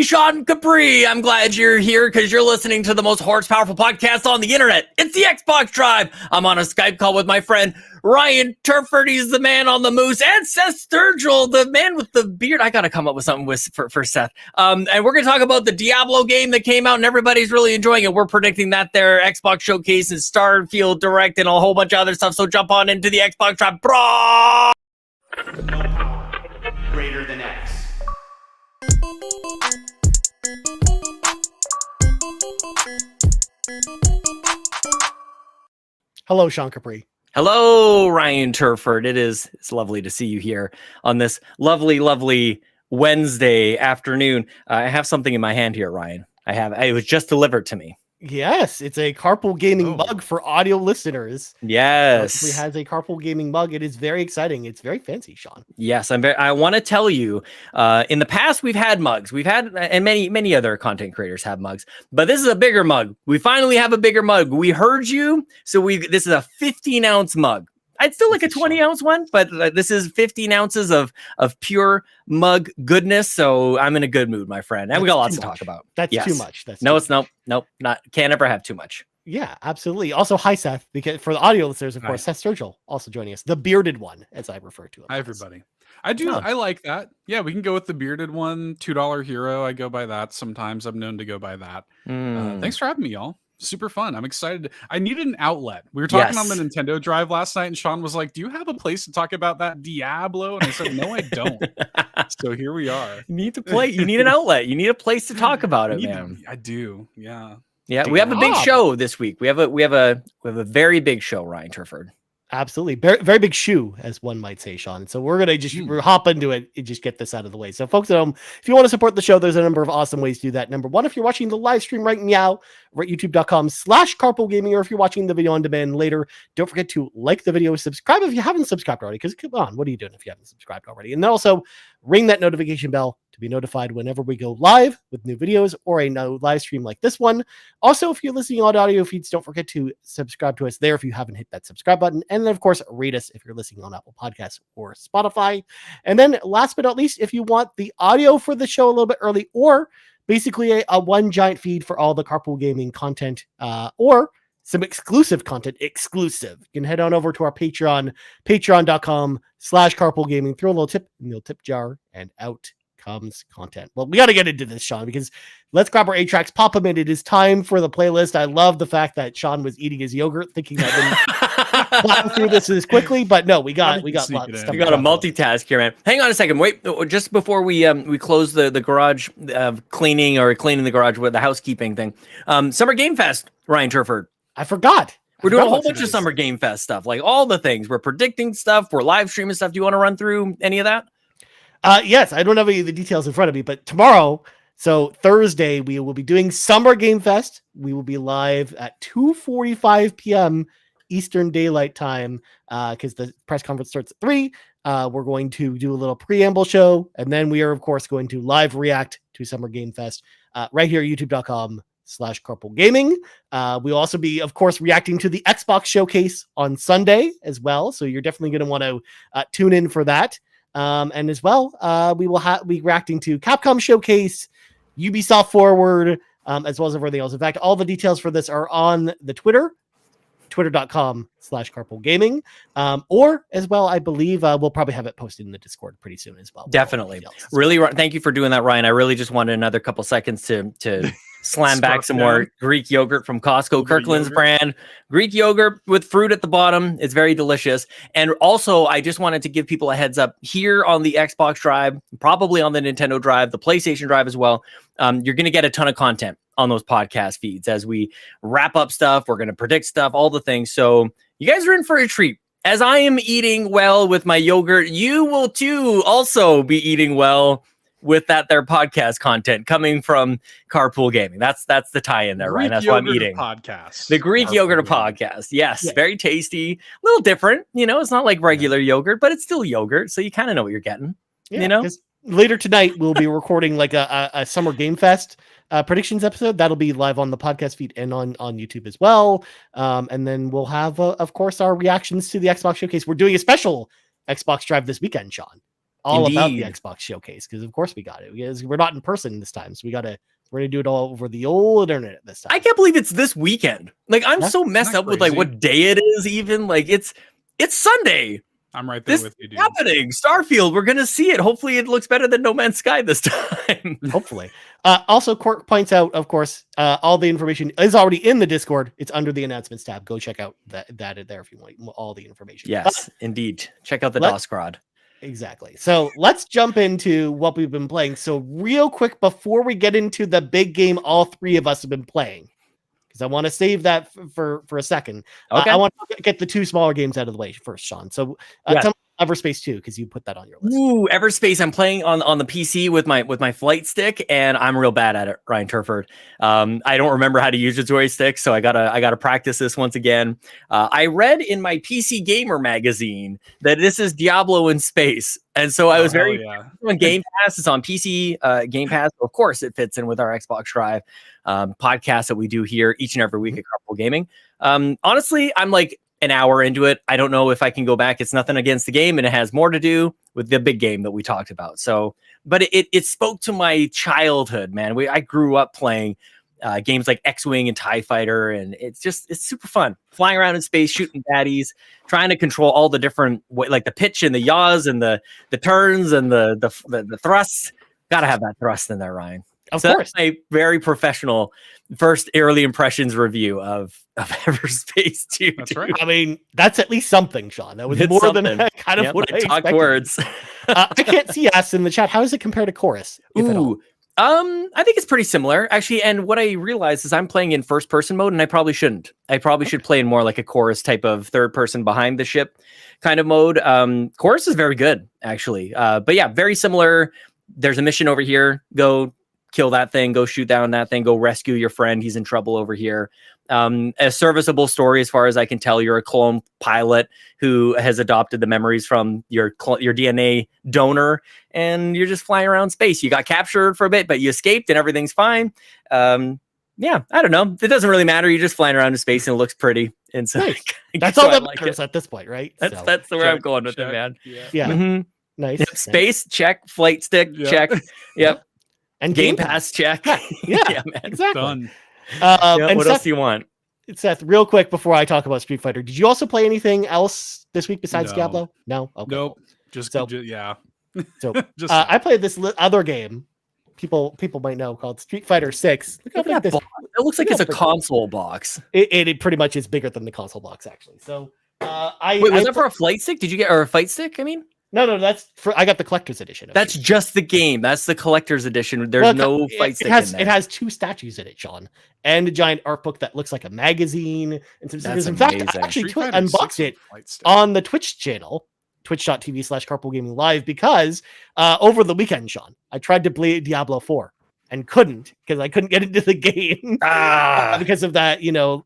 Sean Capri. I'm glad you're here because you're listening to the most horsepowerful podcast on the internet. It's the Xbox Drive. I'm on a Skype call with my friend Ryan Turford. He's the man on the moose, and Seth Sturgill, the man with the beard. I got to come up with something for Seth. And we're going to talk about the Diablo game that came out, and everybody's really enjoying it. We're predicting that their Xbox Showcase and Starfield Direct and a whole bunch of other stuff. So jump on into the Xbox Drive, bro. No power greater than X. Hello, Sean Capri. Hello, Ryan Turford. It's lovely to see you here on this lovely Wednesday afternoon. I have something in my hand here, Ryan. It was just delivered to me. Yes, it's a Carpool Gaming mug for audio listeners. Yes, it has a Carpool Gaming mug. It is very exciting. It's very fancy, Sean. Yes, I want to tell you. In the past, we've had mugs. We've had, and many other content creators have mugs. But this is a bigger mug. We finally have a bigger mug. We heard you, so this is a 15-ounce mug. I'd still like a 20-ounce one, but this is 15 ounces of pure mug goodness. So I'm in a good mood, my friend. And we got lots to talk about. That's too much. Nope. Can't ever have too much. Yeah, absolutely. Also, hi, Seth. Because for the audio listeners, of course, Seth Sturgill also joining us, the bearded one, as I refer to him. Hi, everybody. I like that. Yeah, we can go with the bearded one. $2 hero. I go by that. Sometimes I'm known to go by that. Thanks for having me, y'all. Super fun. I'm excited. I needed an outlet. We were talking on the Nintendo Drive last night, and Sean was like, do you have a place to talk about that Diablo? And I said, no, I don't. So here we are. You need to play. You need an outlet. You need a place to talk about it, man. I do. Yeah. Yeah. We have a big show this week. We have a very big show, Ryan Turford. Absolutely. Very, very big shoe, as one might say, Sean. So we're going to hop into it and just get this out of the way. So folks at home, if you want to support the show, there's a number of awesome ways to do that. Number one, if you're watching the live stream right now, we're at youtube.com/carpoolgaming, or if you're watching the video on demand later, don't forget to like the video, subscribe if you haven't subscribed already, because come on, what are you doing if you haven't subscribed already? And then also ring that notification bell to be notified whenever we go live with new videos or a no live stream like this one. Also, if you're listening on audio feeds, don't forget to subscribe to us there if you haven't hit that subscribe button. And then, of course, rate us if you're listening on Apple Podcasts or Spotify. And then last but not least, if you want the audio for the show a little bit early, or basically a one giant feed for all the Carpool Gaming content, or some exclusive content, you can head on over to our Patreon, patreon.com/carpoolgaming, throw a little tip in the tip jar, and out comes content. Well, we got to get into this, Sean, because let's grab our 8 tracks, pop them in. It is time for the playlist. I love the fact that Sean was eating his yogurt, thinking I didn't fly through this quickly, but no, we got lots of stuff. We got a multitask here, man. Hang on a second. Wait, just before we close the garage cleaning the garage with the housekeeping thing. Summer Game Fest, Ryan Turford. I forgot. We're doing a whole bunch of Summer Game Fest stuff, like all the things. We're predicting stuff. We're live streaming stuff. Do you want to run through any of that? Yes, I don't have any of the details in front of me, but tomorrow, so Thursday, we will be doing Summer Game Fest. We will be live at 2:45 p.m. Eastern Daylight Time, because the press conference starts at 3. We're going to do a little preamble show, and then we are, of course, going to live react to Summer Game Fest right here at youtube.com/carpoolgaming. We'll also be, of course, reacting to the Xbox Showcase on Sunday as well, so you're definitely going to want to tune in for that. And as well, we will be reacting to Capcom Showcase, Ubisoft Forward, as well as everything else. In fact, all the details for this are on the twitter.com/carpoolgaming. Or as well, I believe we'll probably have it posted in the Discord pretty soon as well. Definitely. Really, thank you for doing that, Ryan. I really just wanted another couple seconds to slam back some more Greek yogurt from Costco, Kirkland's brand. Greek yogurt with fruit at the bottom. It's very delicious. And also, I just wanted to give people a heads up here on the Xbox Drive, probably on the Nintendo Drive, the PlayStation Drive as well. You're going to get a ton of content on those podcast feeds as we wrap up stuff. We're going to predict stuff, all the things. So you guys are in for a treat. As I am eating well with my yogurt, you will too also be eating well with their podcast content coming from Carpool Gaming. That's the tie-in there, right? That's what I'm eating. Podcast. The Greek yogurt podcast. Yes, very tasty. A little different. It's not like regular yogurt, but it's still yogurt. So you kind of know what you're getting. Later tonight, we'll be recording like a Summer Game Fest predictions episode. That'll be live on the podcast feed and on YouTube as well. And then we'll have, of course, our reactions to the Xbox Showcase. We're doing a special Xbox Drive this weekend, Sean. all about the Indeed. Xbox showcase, because of course we got it. Because we're not in person this time, so we're gonna do it all over the old internet this time. I can't believe it's this weekend. Like, I'm so messed up with like crazy? what day it is. Even like it's Sunday. I'm right there This with you, dude. happening. Starfield. We're gonna see it. Hopefully, it looks better than No Man's Sky this time. Hopefully. Also, Cork points out, of course, all the information is already in the Discord. It's under the announcements tab. Go check out that there if you want all the information. Yes, indeed. Check out the Doscrod. Exactly. So let's jump into what we've been playing. So real quick, before we get into the big game all three of us have been playing, because I want to save that for a second. Okay. I want to get the two smaller games out of the way first, Sean. So tell me Everspace 2, because you put that on your list. Ooh, Everspace. I'm playing on the PC with my flight stick, and I'm real bad at it, Ryan Turford. I don't remember how to use a joystick, so I gotta practice this once again. I read in my PC Gamer magazine that this is Diablo in space, and so I was very when Game Pass is on PC. Game Pass, of course, it fits in with our Xbox Drive podcast that we do here each and every week at Carpool Gaming. Honestly, I'm like an hour into it. I don't know if I can go back. It's nothing against the game, and it has more to do with the big game that we talked about. So, but it spoke to my childhood, man. I grew up playing games like X-Wing and TIE Fighter, and it's super fun. Flying around in space, shooting baddies, trying to control all the different, like the pitch and the yaws and the turns and the thrusts. Gotta have that thrust in there, Ryan. Of course. That's a very professional first early impressions review of Everspace 2. That's right. I mean, that's at least something, Sean. That was It's more something. than kind of what I talk expected. words. I can't see us in the chat. How does it compare to Chorus? If at all? Ooh, I think it's pretty similar, actually. And what I realized is I'm playing in first person mode, and I probably shouldn't. I probably should play in more like a Chorus type of third person behind the ship kind of mode. Chorus is very good, actually. But yeah, very similar. There's a mission over here. Go kill that thing, go shoot down that thing, go rescue your friend. He's in trouble over here. A serviceable story, as far as I can tell. You're a clone pilot who has adopted the memories from your DNA donor, and you're just flying around space. You got captured for a bit, but you escaped, and everything's fine. Yeah, I don't know. It doesn't really matter. You're just flying around in space, and it looks pretty. And so Nice. That's all that matters at this point, right? That's where I'm going with it, man. Yeah. Mm-hmm. Nice. Yep, space check, flight stick check. Yep. And Game Pass check. Yeah, man. exactly. Done. And what Seth, else do you want? Seth, real quick before I talk about Street Fighter, did you also play anything else this week besides No. Diablo? No. Okay. Nope. Just yeah. So Just I played this other game. People might know, called Street Fighter 6. Look how Look big at that this. box. It looks like it's a big- console box. It pretty much is bigger than the console box, actually. So Wait, was that for a flight stick? Did you get or a fight stick? I mean, No, that's for. I got the collector's edition. that's just the game. That's the collector's edition. There's no fight stick in there. It has two statues in it, Sean, and a giant art book that looks like a magazine and some stickers. That's In fact, amazing. I actually Street Fighter unboxed 6 it flight stick. on the Twitch channel, twitch.tv/Carpool Live, because over the weekend, Sean, I tried to play Diablo 4 and couldn't, because I couldn't get into the game because of that,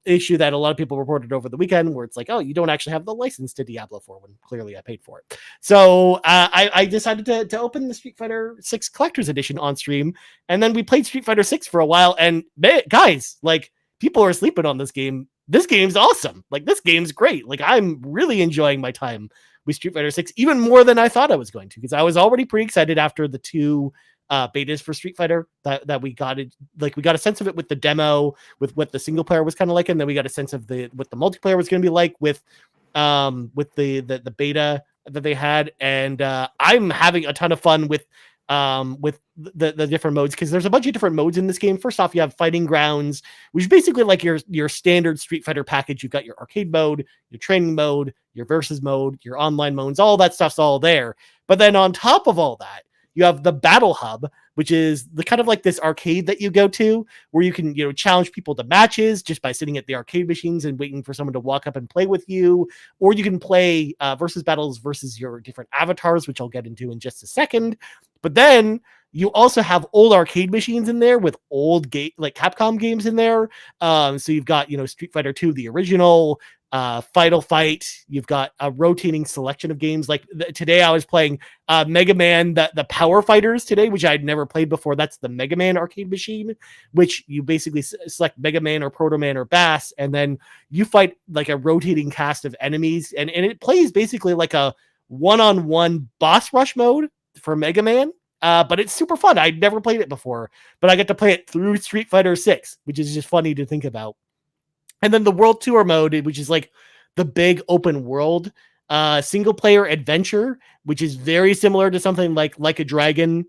issue that a lot of people reported over the weekend, where it's like, oh, you don't actually have the license to Diablo 4 when clearly I paid for it. So I decided to open the Street Fighter 6 Collector's Edition on stream, and then we played Street Fighter 6 for a while, and guys, like, people are sleeping on this game. This game's awesome. Like, this game's great. Like, I'm really enjoying my time with Street Fighter 6, even more than I thought I was going to, because I was already pretty excited after the two betas for Street Fighter that we got it. Like, we got a sense of it with the demo, with what the single player was kind of like, and then we got a sense of what the multiplayer was going to be like with the beta that they had. And I'm having a ton of fun with the different modes, because there's a bunch of different modes in this game. First off, you have Fighting Grounds, which is basically like your standard Street Fighter package. You've got your arcade mode, your training mode, your versus mode, your online modes, all that stuff's all there. But then on top of all that, you have the Battle Hub, which is the kind of like this arcade that you go to, where you can, challenge people to matches just by sitting at the arcade machines and waiting for someone to walk up and play with you. Or you can play versus battles versus your different avatars, which I'll get into in just a second. But then you also have old arcade machines in there with old like Capcom games in there. So you've got, Street Fighter 2, the original, Final Fight. You've got a rotating selection of games. Like today I was playing Mega Man, the Power Fighters today, which I'd never played before. That's the Mega Man arcade machine, which you basically select Mega Man or Proto Man or Bass, and then you fight like a rotating cast of enemies, and it plays basically like a one-on-one boss rush mode for Mega Man. But it's super fun. I'd never played it before, but I get to play it through Street Fighter 6, which is just funny to think about. And then the World Tour mode, which is like the big open world single player adventure, which is very similar to something like a Dragon,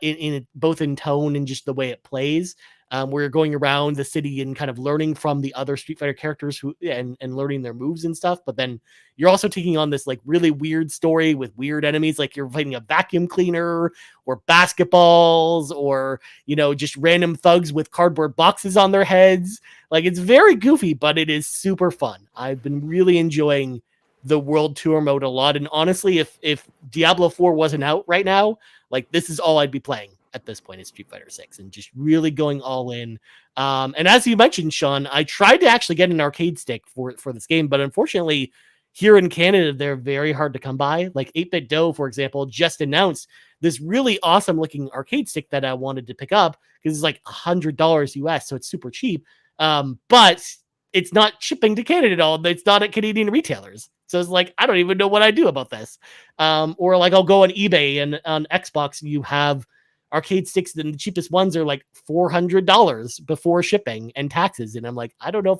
in both in tone and just the way it plays. Where you're going around the city and kind of learning from the other Street Fighter characters and learning their moves and stuff. But then you're also taking on this like really weird story with weird enemies. Like you're fighting a vacuum cleaner or basketballs or, just random thugs with cardboard boxes on their heads. Like it's very goofy, but it is super fun. I've been really enjoying the World Tour mode a lot. And honestly, if Diablo 4 wasn't out right now, like this is all I'd be playing at this point is Street Fighter 6 and just really going all in. And as you mentioned, Sean, I tried to actually get an arcade stick for this game, but unfortunately here in Canada, they're very hard to come by. Like 8-Bit Dough, for example, just announced this really awesome looking arcade stick that I wanted to pick up because it's like $100 US. So it's super cheap. But it's not shipping to Canada at all. It's not at Canadian retailers. So it's like, I don't even know what I do about this. Or like I'll go on eBay and on Xbox, you have arcade sticks, and the cheapest ones are like $400 before shipping and taxes. And I'm like, I don't know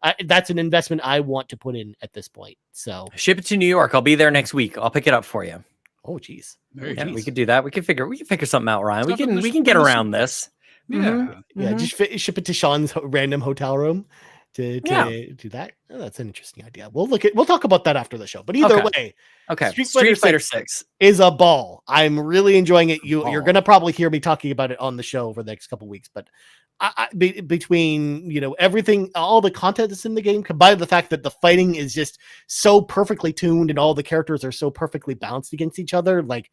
if that's an investment I want to put in at this point. So ship it to New York. I'll be there next week. I'll pick it up for you. Oh, geez. Yeah, we could do that. We can figure something out, Ryan. We can get around this. Yeah. Mm-hmm. Yeah. Just ship it to Sean's random hotel room to do that. Oh, that's an interesting idea. We'll talk about that after the show. But either way, okay. Street Fighter 6 is a ball. I'm really enjoying it. You're gonna probably hear me talking about it on the show over the next couple of weeks. But between everything, all the content that's in the game, combined with the fact that the fighting is just so perfectly tuned and all the characters are so perfectly balanced against each other, like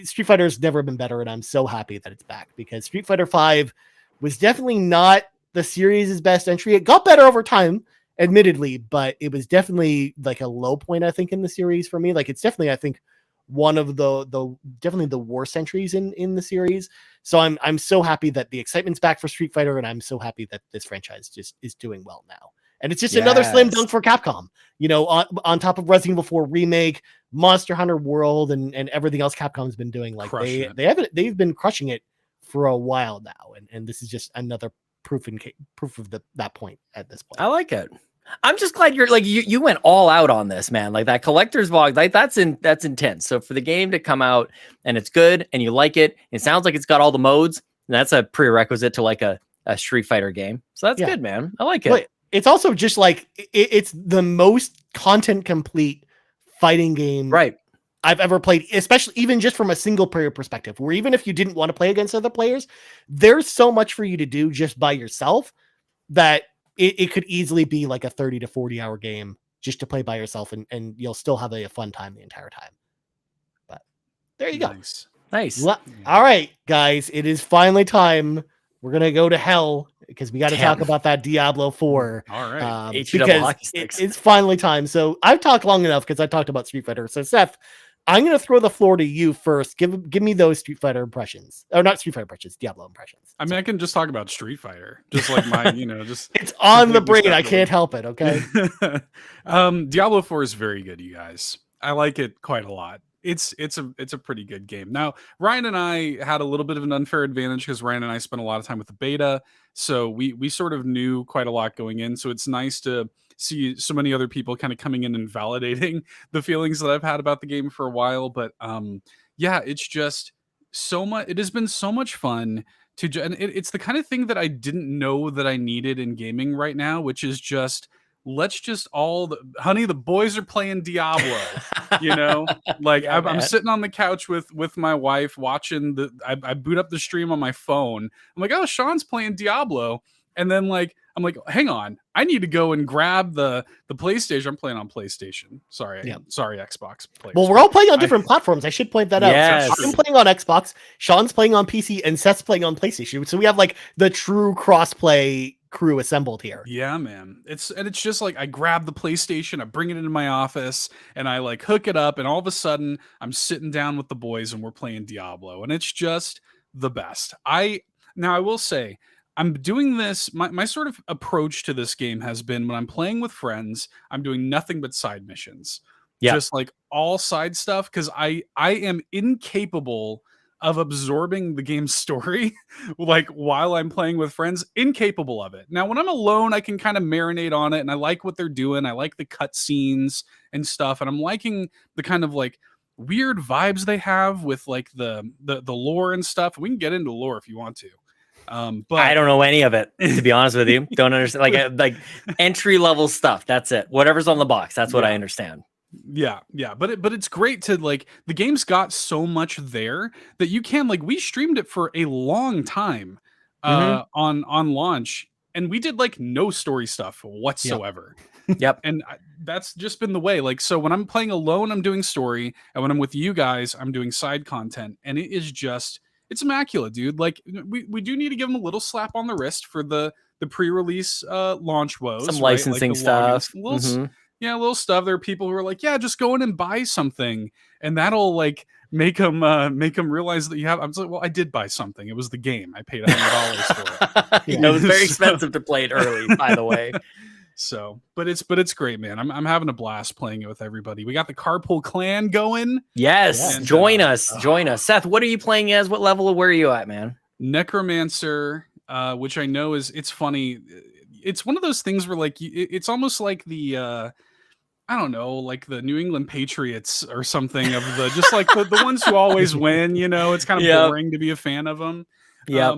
Street Fighter has never been better, and I'm so happy that it's back because Street Fighter 5 was definitely not the series' best entry. It got better over time, admittedly, but it was definitely like a low point, I think, in the series for me. Like it's definitely, I think, one of the definitely the worst entries in the series. So I'm so happy that the excitement's back for Street Fighter, and I'm so happy that this franchise just is doing well now. And it's just another slam dunk for Capcom, on top of Resident Evil 4 Remake, Monster Hunter World, and everything else Capcom's been doing. Like they've been crushing it for a while now, and this is just another proof of that point at this point. I like it. I'm just glad you're like you went all out on this, man. Like that collector's log, like that's intense. So for the game to come out and it's good and you like it, it sounds like it's got all the modes. And that's a prerequisite to like a Street Fighter game. So that's good, man. I like it. But it's also just like it's the most content complete fighting game I've ever played, especially even just from a single player perspective, where even if you didn't want to play against other players, there's so much for you to do just by yourself that it could easily be like a 30 to 40 hour game just to play by yourself, and you'll still have a fun time the entire time. But there you go. Nice. All right, guys, it is finally time. We're going to go to hell because we got to talk about that Diablo 4. All right. Because it's finally time. So I've talked long enough because I talked about Street Fighter. So Seth, I'm going to throw the floor to you first. Give me those Street Fighter impressions. Or not Street Fighter impressions, Diablo impressions. I mean, I can just talk about Street Fighter. Just like my, just... It's on the brain. I can't help it, okay? Diablo 4 is very good, you guys. I like it quite a lot. It's a pretty good game. Now, Ryan and I had a little bit of an unfair advantage because Ryan and I spent a lot of time with the beta. So we sort of knew quite a lot going in. So it's nice to see so many other people kind of coming in and validating the feelings that I've had about the game for a while. But yeah, it's just so much. It has been so much fun and it's the kind of thing that I didn't know that I needed in gaming right now, which is just, let's just honey, the boys are playing Diablo, like I'm sitting on the couch with my wife watching I boot up the stream on my phone. I'm like, oh, Sean's playing Diablo. And then I'm like, hang on, I need to go and grab the PlayStation. I'm playing on PlayStation. Sorry, Xbox players. Well, we're all playing on different platforms. I should point that out. Yes. So I'm playing on Xbox, Sean's playing on PC, and Seth's playing on PlayStation. So we have like the true cross-play crew assembled here. Yeah, man. It's just like I grab the PlayStation, I bring it into my office, and I like hook it up, and all of a sudden I'm sitting down with the boys and we're playing Diablo, and it's just the best. Now I will say, I'm doing this, my sort of approach to this game has been when I'm playing with friends, I'm doing nothing but side missions. Yeah. Just like all side stuff because I am incapable of absorbing the game's story like while I'm playing with friends. Incapable of it. Now when I'm alone, I can kind of marinate on it, and I like what they're doing. I like the cutscenes and stuff, and I'm liking the kind of like weird vibes they have with like the lore and stuff. We can get into lore if you want to. But I don't know any of it, to be honest with you. Don't understand like entry level stuff. That's it. Whatever's on the box. That's what I understand. Yeah. But it's great to like, the game's got so much there that you can like, we streamed it for a long time on launch, and we did like no story stuff whatsoever. Yep. And that's just been the way. Like, so when I'm playing alone, I'm doing story, and when I'm with you guys, I'm doing side content, and it is just, it's immaculate, dude. Like we do need to give them a little slap on the wrist for the pre-release launch woes, some right? licensing like stuff. Yeah, little stuff. There are people who are like, yeah, just go in and buy something, and that'll like make them realize that you have. I'm like, well, I did buy something. It was the game. I paid $100 for it. It was very expensive to play it early, by the way. So, but it's great, man. I'm having a blast playing it with everybody. We got the Carpool Clan going. Yes, And, join us. Seth, what are you playing as? What level? Where are you at, man? Necromancer, which I know it's funny. It's one of those things where like it's almost like the I don't know, like the New England Patriots or something of the just like the ones who always win, you know. It's kind of boring to be a fan of them. Yeah.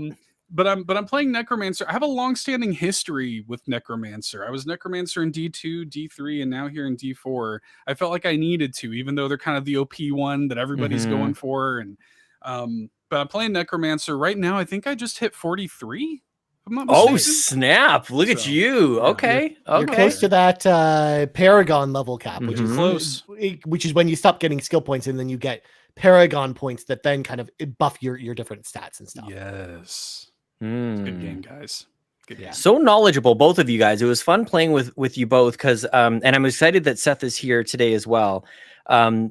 But I'm playing Necromancer. I have a long-standing history with Necromancer. I was Necromancer in D2, D3, and now here in D4. I felt like I needed to, even though they're kind of the OP one that everybody's going for. And but I'm playing Necromancer right now. I think I just hit 43. I'm not mistaken. Oh snap! Look at you. Okay, you're close to that Paragon level cap, which is close. Which is when you stop getting skill points, and then you get Paragon points that then kind of buff your different stats and stuff. Yes. Good game, guys. Good game. So knowledgeable, both of you guys. It was fun playing with you both because, and I'm excited that Seth is here today as well.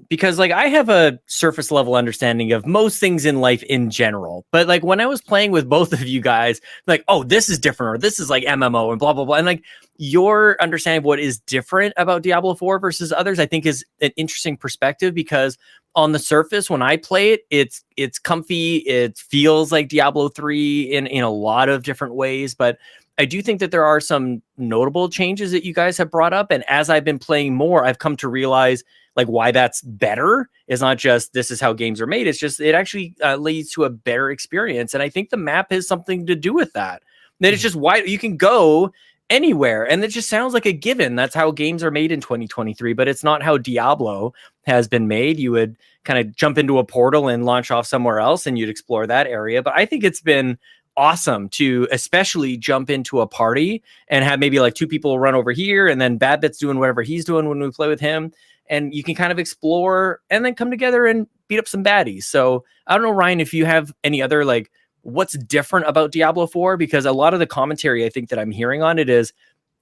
Because like I have a surface level understanding of most things in life in general, but like when I was playing with both of you guys, like, oh, this is different, or this is like MMO and blah, blah, blah. And like your understanding of what is different about Diablo 4 versus others, I think is an interesting perspective because on the surface, when I play it, it's comfy. It feels like Diablo 3 in a lot of different ways, but I do think that there are some notable changes that you guys have brought up. And as I've been playing more, I've come to realize like why that's better is not just this is how games are made. It's just it actually leads to a better experience. And I think the map has something to do with that. That it's just why you can go anywhere. And it just sounds like a given. That's how games are made in 2023, but it's not how Diablo has been made. You would kind of jump into a portal and launch off somewhere else and you'd explore that area. But I think it's been awesome to especially jump into a party and have maybe like two people run over here and then Babbitt's doing whatever he's doing when we play with him. And you can kind of explore and then come together and beat up some baddies. So I don't know, Ryan, if you have any other, like, what's different about Diablo 4? Because a lot of the commentary I think that I'm hearing on it is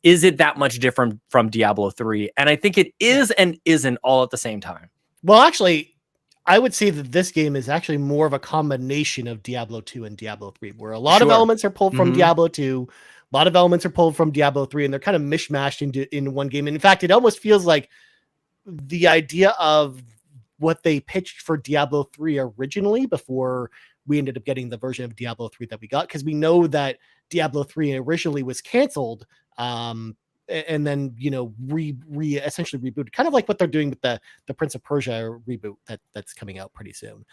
it that much different from Diablo 3? And I think it is and isn't all at the same time. Well, actually, I would say that this game is actually more of a combination of Diablo 2 and Diablo 3, where a lot of elements are pulled from Diablo 2, a lot of elements are pulled from Diablo 3, and they're kind of mishmashed in one game. And in fact, it almost feels like the idea of what they pitched for Diablo 3 originally before we ended up getting the version of Diablo 3 that we got, because we know that Diablo 3 originally was canceled and then, you know, essentially rebooted, kind of like what they're doing with the Prince of Persia reboot that's coming out pretty soon.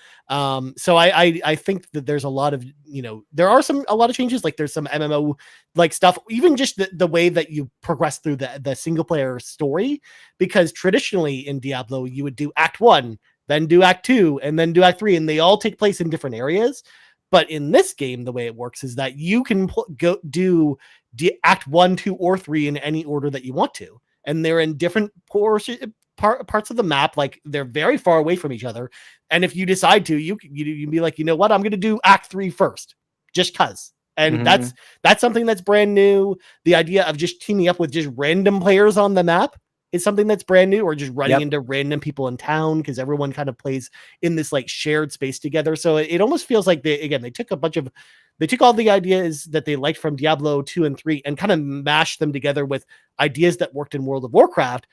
So I think that there's a lot of, you know, there are a lot of changes. Like there's some MMO like stuff, even just the way that you progress through the single player story, because traditionally in Diablo you would do Act 1, then do Act 2, and then do Act 3, and they all take place in different areas. But in this game, the way it works is that you can go do Act 1, 2, or 3 in any order that you want to. And they're in different parts of the map. Like they're very far away from each other. And if you decide to, you can be like, you know what, I'm going to do Act 3 first, just cause. And that's something that's brand new. The idea of just teaming up with just random players on the map is something that's brand new, or just running into random people in town, because everyone kind of plays in this like shared space together. So it almost feels like they took all the ideas that they liked from Diablo 2 and 3 and kind of mashed them together with ideas that worked in World of Warcraft,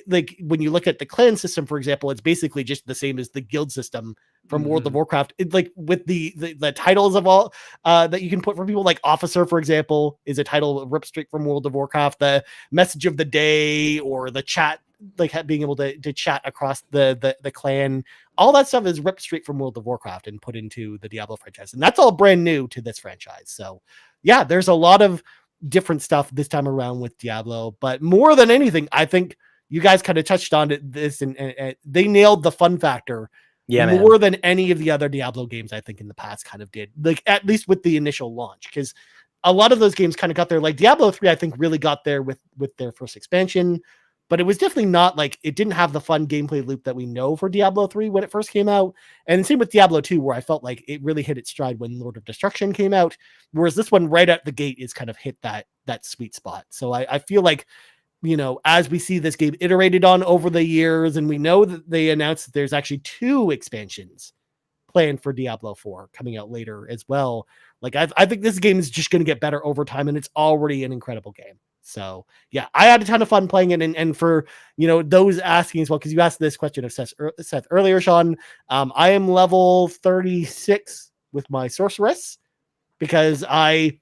like when you look at the clan system, for example, it's basically just the same as the guild system from World of Warcraft. It, like with the titles of all that you can put for people, like officer, for example, is a title ripped straight from World of Warcraft. The message of the day or the chat, like being able to chat across the clan, all that stuff is ripped straight from World of Warcraft and put into the Diablo franchise. And that's all brand new to this franchise. So yeah, there's a lot of different stuff this time around with Diablo, but more than anything, I think you guys kind of touched on this and they nailed the fun factor more than any of the other Diablo games I think in the past kind of did, like at least with the initial launch, because a lot of those games kind of got there. Like Diablo 3, I think really got there with their first expansion, but it was definitely not like, it didn't have the fun gameplay loop that we know for Diablo 3 when it first came out. And same with Diablo 2, where I felt like it really hit its stride when Lord of Destruction came out, whereas this one right at the gate is kind of hit that sweet spot. So I feel like, you know, as we see this game iterated on over the years, and we know that they announced that there's actually 2 expansions planned for Diablo 4 coming out later as well. Like I think this game is just going to get better over time, and it's already an incredible game. So yeah, I had a ton of fun playing it. And for, you know, those asking as well, because you asked this question of Seth earlier, Sean, I am level 36 with my sorceress because I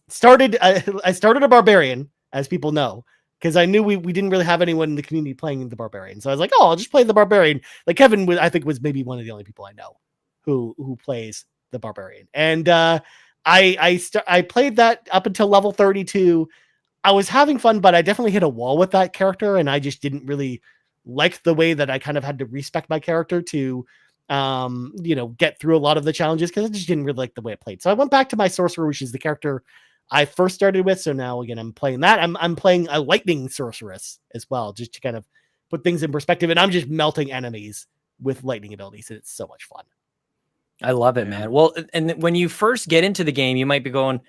started a barbarian, as people know, because I knew we didn't really have anyone in the community playing the barbarian. So I was like, oh, I'll just play the barbarian. Like Kevin was, I think, was maybe one of the only people I know who plays the barbarian. And I played that up until level 32. I was having fun, but I definitely hit a wall with that character, and I just didn't really like the way that I kind of had to respec my character to, you know, get through a lot of the challenges, because I just didn't really like the way it played. So I went back to my sorcerer, which is the character I first started with. So now again, I'm playing that. I'm playing a lightning sorceress as well, just to kind of put things in perspective. And I'm just melting enemies with lightning abilities, and it's so much fun. I love it, man. Well, and when you first get into the game, you might be going,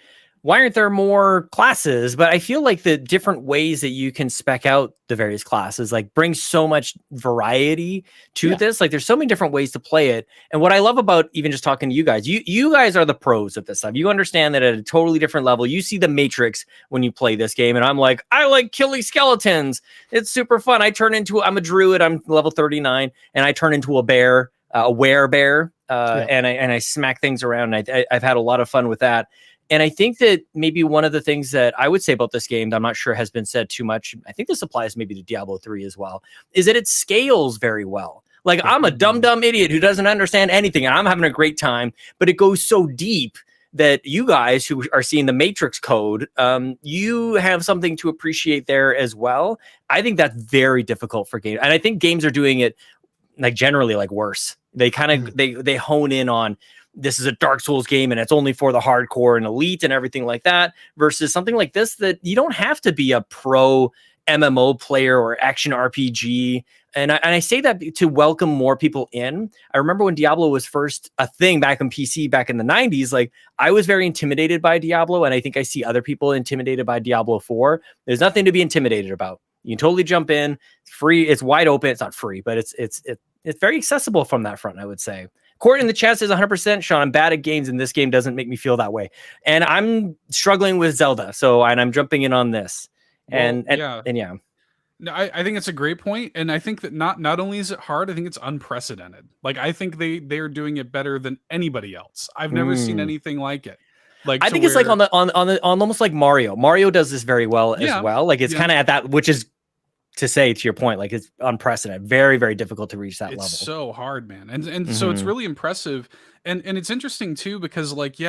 why aren't there more classes? But I feel like the different ways that you can spec out the various classes, like, brings so much variety to this. Like, there's so many different ways to play it. And what I love about even just talking to you guys are the pros of this stuff. You understand that at a totally different level. You see the matrix when you play this game. And I'm like, I like killing skeletons. It's super fun. I'm a druid. I'm level 39, and I turn into a bear, a werebear, and I smack things around. And I've had a lot of fun with that. And I think that maybe one of the things that I would say about this game that I'm not sure has been said too much, I think this applies maybe to Diablo 3 as well, is that it scales very well. Like, I'm a dumb idiot who doesn't understand anything, and I'm having a great time, but it goes so deep that you guys who are seeing the Matrix code, you have something to appreciate there as well. I think that's very difficult for games. And I think games are doing it like generally like worse. They kind of, they hone in on, this is a Dark Souls game and it's only for the hardcore and elite and everything like that, versus something like this that you don't have to be a pro MMO player or action RPG. And I say that to welcome more people in. I remember when Diablo was first a thing back on PC back in the 90s, like, I was very intimidated by Diablo, and I think I see other people intimidated by Diablo 4. There's nothing to be intimidated about. You can totally jump in. It's free. It's wide open. It's not free, but it's very accessible from that front, I would say. Court in the chat says 100%, Sean, I'm bad at games, and this game doesn't make me feel that way. And I'm struggling with Zelda, and I'm jumping in on this. And yeah. No, I think it's a great point, and I think that not only is it hard, I think it's unprecedented. Like, I think they are doing it better than anybody else. I've never seen anything like it. Like, I think it's like on almost like Mario. Mario does this very well as well. Like, it's kind of at that, which is to say, to your point, like, it's unprecedented, very, very difficult to reach that level. It's so hard, man. And so it's really impressive. And it's interesting too, because like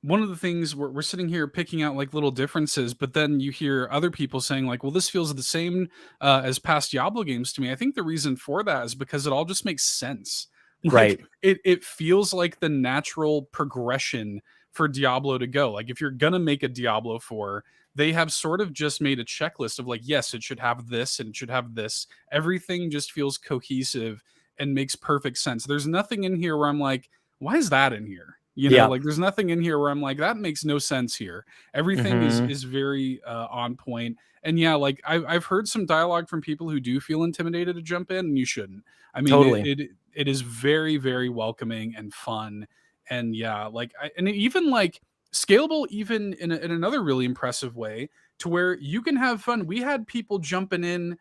one of the things we're sitting here picking out like little differences, but then you hear other people saying like, well, this feels the same as past Diablo games to me. I think the reason for that is because it all just makes sense. Like, right. It feels like the natural progression for Diablo to go. Like, if you're going to make a Diablo 4, they have sort of just made a checklist of like, yes, it should have this and it should have this. Everything just feels cohesive and makes perfect sense. There's nothing in here where I'm like, why is that in here? You know, like, there's nothing in here where I'm like, that makes no sense here. Everything is very on point. And yeah, like, I've heard some dialogue from people who do feel intimidated to jump in, and you shouldn't. I mean, totally. It is very, very welcoming and fun. And yeah, like, and even like scalable, even in another really impressive way, to where you can have fun. We had people jumping in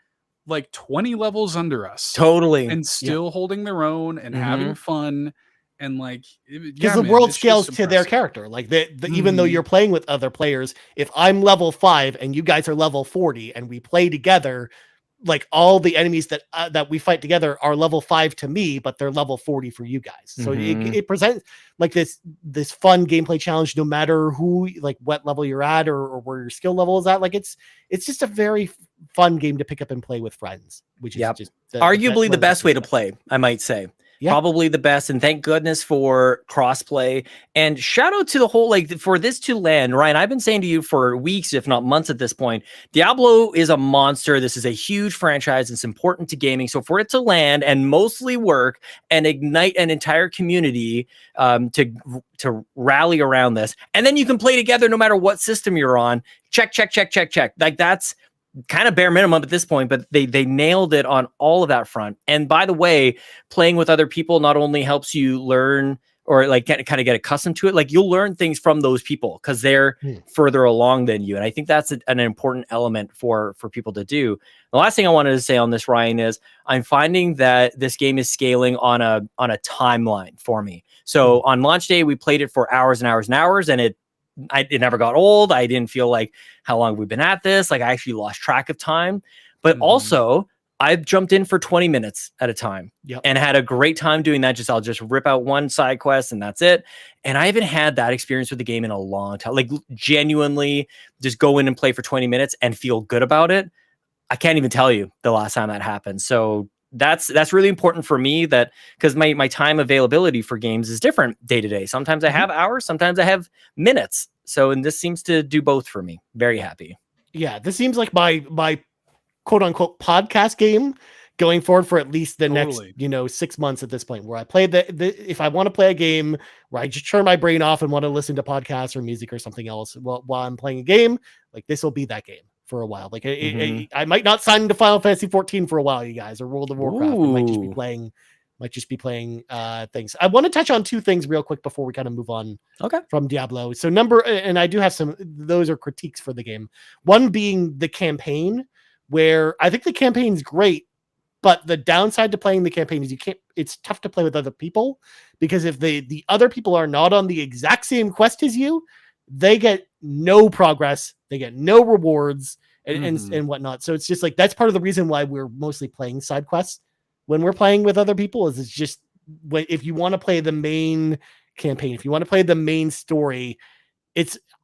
like 20 levels under us Totally. and still holding their own and having fun. And like, because the world scales to their character. Like even though you're playing with other players, if I'm level 5 and you guys are level 40 and we play together, like all the enemies that we fight together are level 5 to me, but they're level 40 for you guys. So it presents like this fun gameplay challenge, no matter who, like what level you're at or where your skill level is at. Like it's just a very fun game to pick up and play with friends, which is just arguably the best way to play, I might say. Yeah. Probably the best, and thank goodness for crossplay. And shout out to the whole, like, for this to land, Ryan, I've been saying to you for weeks, if not months at this point, Diablo is a monster. This is a huge franchise. It's important to gaming. So for it to land and mostly work and ignite an entire community to rally around this, and then you can play together no matter what system you're on. Check. Like that's kind of bare minimum at this point, but they nailed it on all of that front. And by the way, playing with other people not only helps you learn or like kind of get accustomed to it, like you'll learn things from those people because they're further along than you. And I think that's an important element for people to do. The last thing I wanted to say on this, Ryan, is I'm finding that this game is scaling on a timeline for me. So on launch day, we played it for hours and hours and hours, and it never got old. I didn't feel like how long we've been at this. Like I actually lost track of time, but also I jumped in for 20 minutes at a time and had a great time doing that. I'll just rip out one side quest and that's it. And I haven't had that experience with the game in a long time. Like genuinely just go in and play for 20 minutes and feel good about it. I can't even tell you the last time that happened. So that's really important for me, that because my time availability for games is different day to day. Sometimes I have hours, sometimes I have minutes. So, and this seems to do both for me. Very happy. Yeah, this seems like my quote unquote podcast game going forward for at least the next 6 months at this point, where I play if I want to play a game where I just turn my brain off and want to listen to podcasts or music or something else while I'm playing a game, like this will be that game for a while. Like I might not sign into Final Fantasy 14 for a while, you guys, or World of Warcraft. I might just be playing things. I want to touch on two things real quick before we kind of move on from Diablo. So and I do have those are critiques for the game. One being the campaign, where I think the campaign's great, but the downside to playing the campaign is it's tough to play with other people, because if the other people are not on the exact same quest as you, they get no progress, they get no rewards and whatnot. So it's just like, that's part of the reason why we're mostly playing side quests when we're playing with other people. Is it's just, if you want to play the main campaign, if you want to play the main story,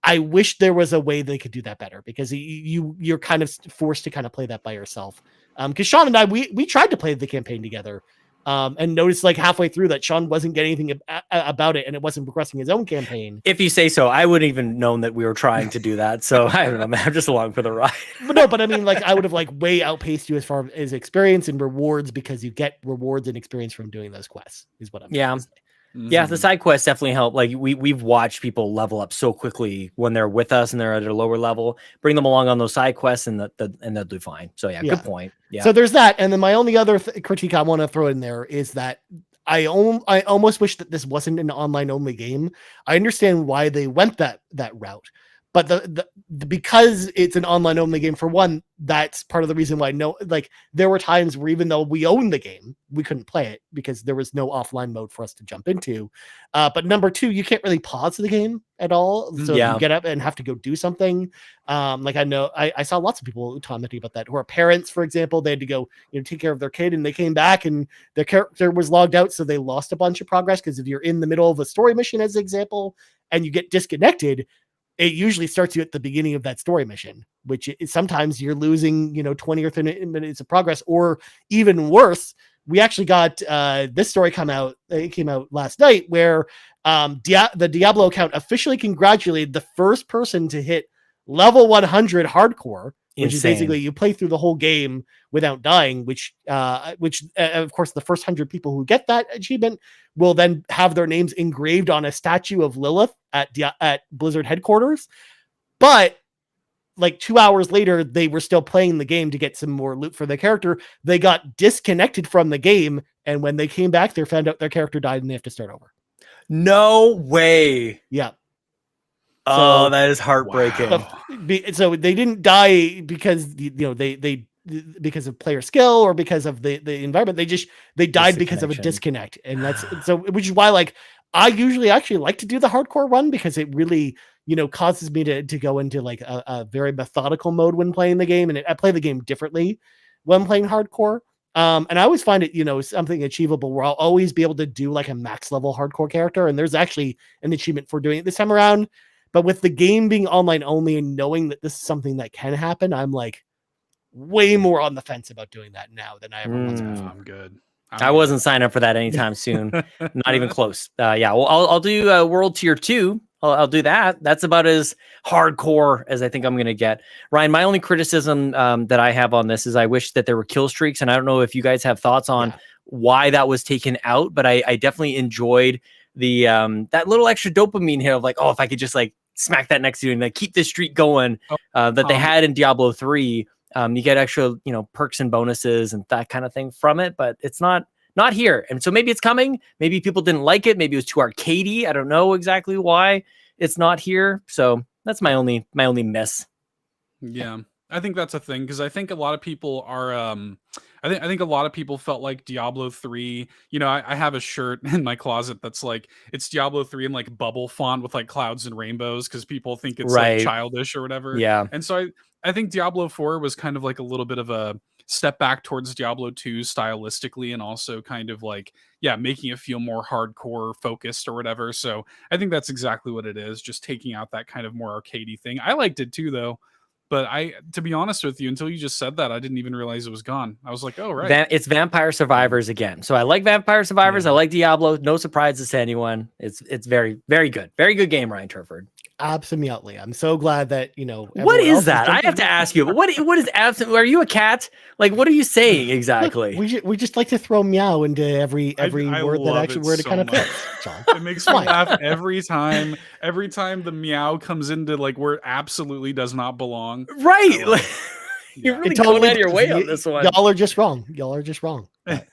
I wish there was a way they could do that better, because you're kind of forced to kind of play that by yourself. Because Sean and I, we tried to play the campaign together, and noticed like halfway through that Sean wasn't getting anything about it, and it wasn't progressing his own campaign. If you say so, I wouldn't even known that we were trying to do that. So I don't know, man, I'm just along for the ride. but I mean, like I would have like way outpaced you as far as experience and rewards, because you get rewards and experience from doing those quests, is what I'm trying to say. Yeah, the side quests definitely help. Like we've watched people level up so quickly when they're with us and they're at a lower level. Bring them along on those side quests and they'll do fine. So yeah, good point. Yeah. So there's that, and then my only other critique I want to throw in there is that I almost wish that this wasn't an online only game. I understand why they went that route, but because it's an online only game, for one, that's part of the reason why there were times where even though we owned the game, we couldn't play it because there was no offline mode for us to jump into. But number two, you can't really pause the game at all. So you get up and have to go do something. Like I know I saw lots of people commenting about that, who are parents, for example. They had to go, take care of their kid, and they came back and their character was logged out. So they lost a bunch of progress, because if you're in the middle of a story mission, as an example, and you get disconnected, it usually starts you at the beginning of that story mission, which is sometimes you're losing, 20 or 30 minutes of progress. Or even worse, we actually got this story it came out last night, where the Diablo account officially congratulated the first person to hit level 100 hardcore, which is basically you play through the whole game without dying, which of course the first 100 people who get that achievement will then have their names engraved on a statue of Lilith at Blizzard headquarters. But like 2 hours later, they were still playing the game to get some more loot for their character. They got disconnected from the game, and when they came back, they found out their character died and they have to start over. No way. Yeah. Oh, that is heartbreaking. Wow. So they didn't die because they because of player skill or because of the environment. They died because of a connection. disconnect, and that's so, which is why like I usually actually like to do the hardcore run, because it really causes me to go into like a very methodical mode when playing the game, and I play the game differently when playing hardcore. And I always find it, something achievable where I'll always be able to do like a max level hardcore character. And there's actually an achievement for doing it this time around. But with the game being online only and knowing that this is something that can happen, I'm like way more on the fence about doing that now than I ever was before. I'm good. I wasn't signing up for that anytime soon. Not even close. Yeah, well, I'll do World Tier 2. I'll do that. That's about as hardcore as I think I'm going to get. Ryan, my only criticism that I have on this is I wish that there were kill streaks, and I don't know if you guys have thoughts on why that was taken out, but I definitely enjoyed the that little extra dopamine hit of like, oh, if I could just like smack that next to you and like keep this streak going that they had in Diablo 3. You get extra, perks and bonuses and that kind of thing from it, but it's not here. And so maybe it's coming. Maybe people didn't like it. Maybe it was too arcadey. I don't know exactly why it's not here. So that's my only miss. Yeah, I think that's a thing, because I think a lot of people are. I think a lot of people felt like Diablo 3. I have a shirt in my closet that's like it's Diablo 3 in like bubble font with like clouds and rainbows, because people think it's like childish or whatever. Yeah, and so I think Diablo 4 was kind of like a little bit of a step back towards Diablo 2 stylistically, and also kind of like, making it feel more hardcore focused or whatever. So I think that's exactly what it is, just taking out that kind of more arcadey thing. I liked it too, though. But to be honest with you, until you just said that, I didn't even realize it was gone. I was like, oh, right. It's Vampire Survivors again. So I like Vampire Survivors. I like Diablo. No surprises to anyone. It's very, very good. Very good game, Ryan Turford. Absolutely. I'm so glad that, what is that? I have to ask you, but what is absolute? Are you a cat? Like, what are you saying exactly? Look, we just like to throw meow into every word that actually word it kind of fits. John. It makes me laugh every time. Every time the meow comes into like where it absolutely does not belong. Right. Like, you're really going out of your way on this one. Y'all are just wrong. But,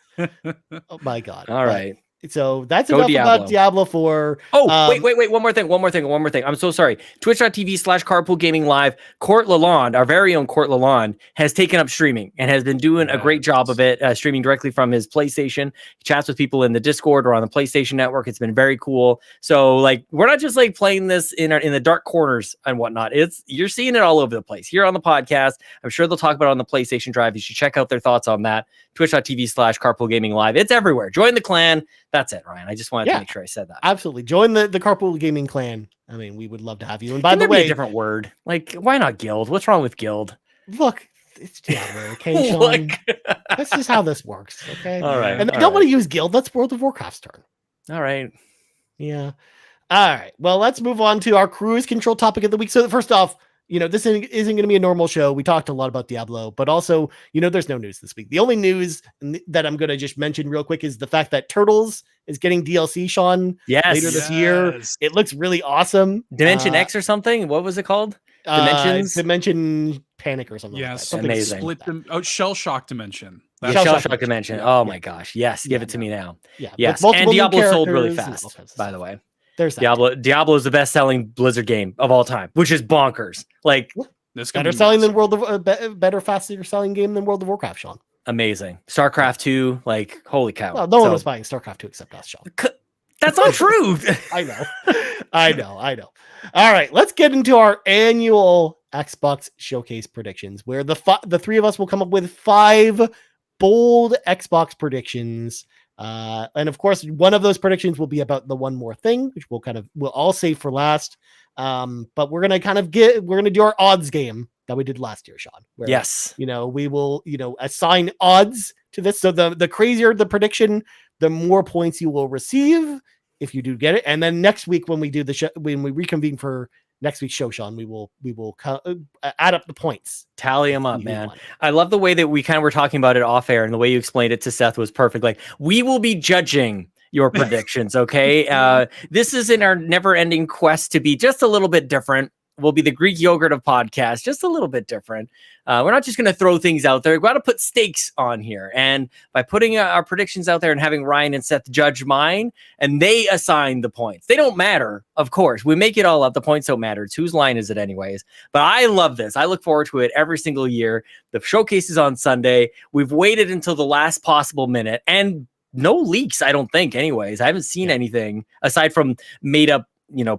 oh my God. All right. So that's enough about Diablo 4. Oh, wait. One more thing. I'm so sorry. Twitch.tv/Carpool Gaming Live. Court Lalonde, our very own Court Lalonde, has taken up streaming and has been doing a great job of it, streaming directly from his PlayStation. He chats with people in the Discord or on the PlayStation Network. It's been very cool. So, like, we're not just like playing this in the dark corners and whatnot. You're seeing it all over the place here on the podcast. I'm sure they'll talk about it on the PlayStation Drive. You should check out their thoughts on that. Twitch.tv/Carpool Gaming Live. It's everywhere. Join the clan. That's it, Ryan. I just wanted to make sure I said that. Absolutely. Join the Carpool Gaming clan. I mean, we would love to have you. And by the way, a different word. Like, why not guild? What's wrong with guild? Look, it's Diablo, okay, Sean? That's just how this works, okay? All right. And I don't want to use guild. That's World of Warcraft's turn. All right. Yeah. All right. Well, let's move on to our cruise control topic of the week. So first off, this isn't going to be a normal show. We talked a lot about Diablo, but also, there's no news this week. The only news that I'm going to just mention real quick is the fact that Turtles is getting DLC, Sean, later this year. It looks really awesome. Dimension X or something? What was it called? Dimension Panic or something. Yeah, like that. something amazing. Shell Shock Dimension. Shell Shock Dimension. Oh my gosh. Yes. Give it to me now. Yeah. Yes. And Diablo sold really fast, by the way. There's Diablo is the best-selling Blizzard game of all time, which is bonkers. Like, better selling than faster selling game than World of Warcraft, Sean. Amazing. StarCraft 2, like, holy cow. Well, no one was buying StarCraft 2 except us, Sean. That's not true. I know. All right, let's get into our annual Xbox Showcase predictions, where the three of us will come up with 5 bold Xbox predictions. And of course, one of those predictions will be about the one more thing, which we'll all save for last. But we're gonna do our odds game that we did last year, Sean. Where, yes. We will assign odds to this. So the crazier the prediction, the more points you will receive if you do get it. And then next week when we do the show, when we reconvene for next week's show, Sean, we will add up the points, tally them up, man. I love the way that we kind of were talking about it off air, and the way you explained it to Seth was perfect. Like, we will be judging your predictions. Okay. This is in our never ending quest to be just a little bit different. will be the Greek yogurt of podcasts, just a little bit different. We're not just going to throw things out there. We've got to put stakes on here. And by putting our predictions out there and having Ryan and Seth judge mine, and they assign the points. They don't matter, of course. We make it all up. The points don't matter. It's whose line is it anyways. But I love this. I look forward to it every single year. The showcase is on Sunday. We've waited until the last possible minute. And no leaks, I don't think, anyways. I haven't seen anything aside from made up,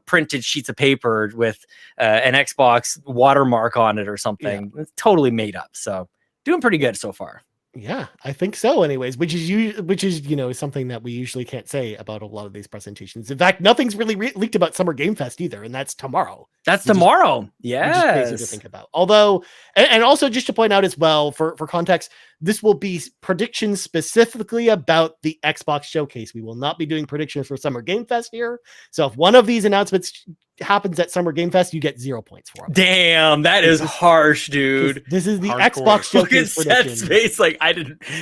printed sheets of paper with an Xbox watermark on it or something. It's totally made up. So doing pretty good so far. Yeah, I think so. Anyways, which is something that we usually can't say about a lot of these presentations. In fact, nothing's really leaked about Summer Game Fest either, and that's tomorrow. That's tomorrow. Which is crazy to think about. Although, and also just to point out as well, for context, this will be predictions specifically about the Xbox showcase. We will not be doing predictions for Summer Game Fest here. So if one of these announcements happens at Summer Game Fest, you get 0 points for it. Damn, that is harsh, dude. This is the Hardcore. Xbox showcase Look at prediction. Seth's face, like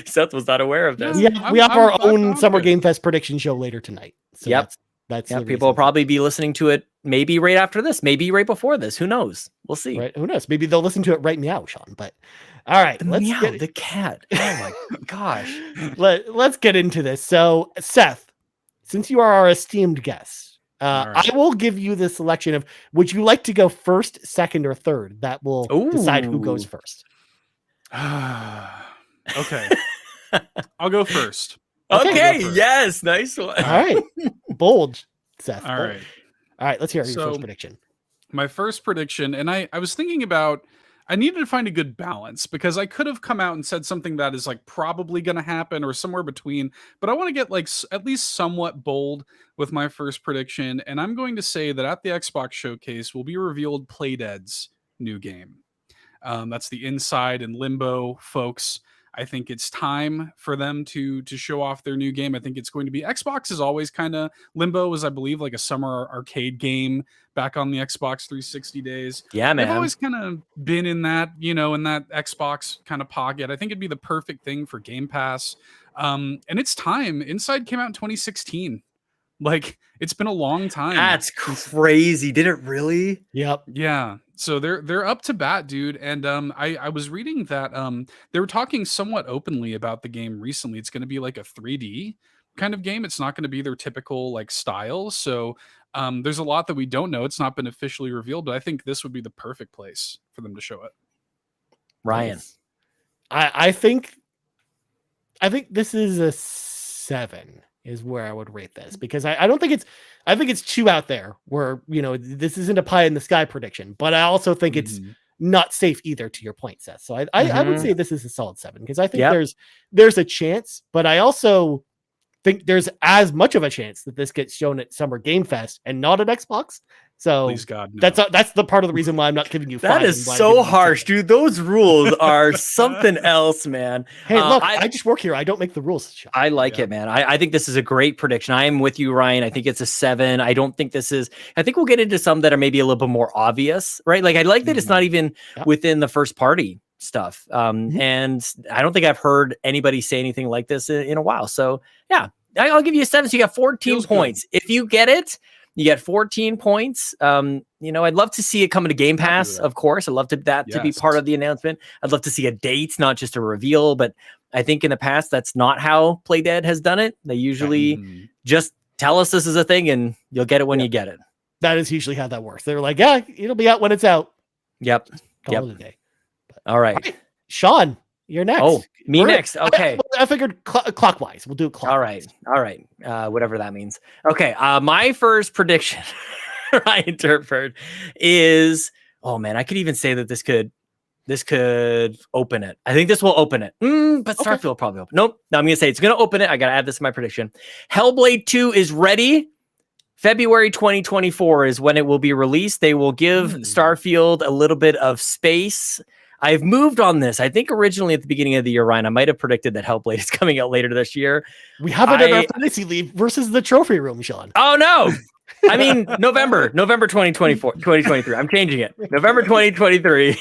Seth was not aware of this. We have our own I'm Summer good. Game Fest prediction show later tonight. So that's the People will reason. probably be listening to it maybe right after this, maybe right before this. Who knows? We'll see. Right? Who knows? Maybe they'll listen to it right meow, Sean. But all right, The cat. Oh my gosh. let's get into this. So, Seth, since you are our esteemed guest, All right. I will give you the selection of would you like to go first, second, or third? That will decide who goes Ooh. first. Okay. I'll go first. Okay, first. yes, nice one. All right, bold, Seth. All bold. right. All right, let's hear your So- first prediction. My first prediction, and I was thinking about, I needed to find a good balance because I could have come out and said something that is like probably going to happen or somewhere between, but I want to get like at least somewhat bold with my first prediction. And I'm going to say that at the Xbox showcase will be revealed Playdead's new game. That's the Inside and Limbo folks. I think it's time for them to show off their new game. I think it's going to be Xbox is always kind of Limbo was, I believe, like a summer arcade game back on the Xbox 360 days. Yeah, man. They've always kind of been in that, in that Xbox kind of pocket. I think it'd be the perfect thing for Game Pass. And it's time. Inside came out in 2016. Like it's been a long time. That's crazy. Did it really? Yep. Yeah. So they're up to bat, dude. And I was reading that they were talking somewhat openly about the game recently. It's going to be like a 3D kind of game. It's not going to be their typical like style. So there's a lot that we don't know. It's not been officially revealed, but I think this would be the perfect place for them to show it. Ryan. I think this is a 7 is where I would rate this because I don't think I think it's too out there where, this isn't a pie in the sky prediction, but I also think it's not safe either to your point, Seth. So I would say this is a solid 7 because I think there's a chance, but I also think there's as much of a chance that this gets shown at Summer Game Fest and not at Xbox. So Please God, no. that's the part of the reason why I'm not giving you 5. That is so harsh, dude. Those rules are something else, man. Hey, look, I just work here. I don't make the rules. Sean. I like it, man. I think this is a great prediction. I am with you, Ryan. I think it's a 7. I don't think I think we'll get into some that are maybe a little bit more obvious, right? Like I like that it's not even within the first party stuff. And I don't think I've heard anybody say anything like this in a while. So yeah, I'll give you a 7. So you got 14 Feels points. good. If you get it, you get 14 points. I'd love to see it come to Game Pass, of course. I'd love to be part of the announcement. I'd love to see a date, not just a reveal. But I think in the past, that's not how Playdead has done it. They usually just tell us this is a thing and you'll get it when you get it. That is usually how that works. They're like, yeah, it'll be out when it's out. Yep. Call it a day. All right. Sean, you're next. Oh, me next. Okay. I figured clockwise. We'll do it clockwise. All right. Whatever that means. Okay. My first prediction, I interpret, is I could even say that this could open it. I think this will open it. But Starfield will probably open. Nope. No, I'm gonna say it's gonna open it. I gotta add this to my prediction. Hellblade 2 is ready. February 2024 is when it will be released. They will give Starfield a little bit of space. I've moved on this. I think originally at the beginning of the year, Ryan, I might have predicted that Hellblade is coming out later this year. We have it in our fantasy league versus the trophy room, Sean. Oh no. I mean, November 2023. I'm changing it. November 2023.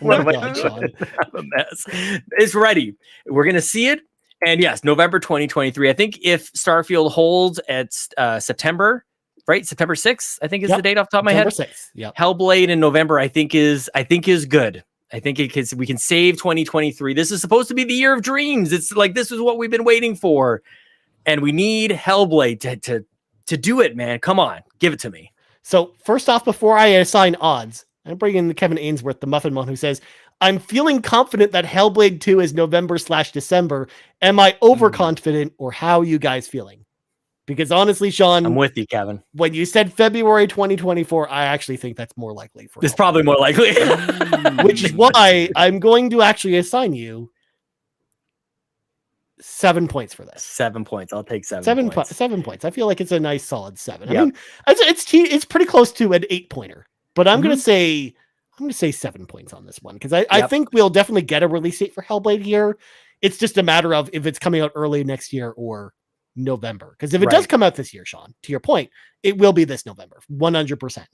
What God, Sean. I'm a mess. It's ready. We're going to see it. And yes, November 2023. I think if Starfield holds at September right? September 6th, I think is Yep. the date off the top of my head. September 6th. Yeah. Hellblade in November, I think is good. I think we can save 2023. This is supposed to be the year of dreams. It's like this is what we've been waiting for, and we need Hellblade to do it, man. Come on, give it to me. So first off, before I assign odds, I'm bringing in Kevin Ainsworth, the Muffin Man, who says, "I'm feeling confident that Hellblade 2 is November/December. Am I overconfident, or how are you guys feeling?" Because honestly, Sean, I'm with you, Kevin. when you said February 2024, I actually think that's more likely for It's probably more likely. which is why I'm going to actually assign you 7 points for this. 7 points. I'll take 7 points. 7 points. I feel like it's a nice solid 7. Yep. I mean, it's pretty close to an 8-pointer, but I'm going to say 7 points on this one because I think we'll definitely get a release date for Hellblade here. It's just a matter of if it's coming out early next year or November. Because if it does come out this year, Sean, to your point, it will be this November, 100%.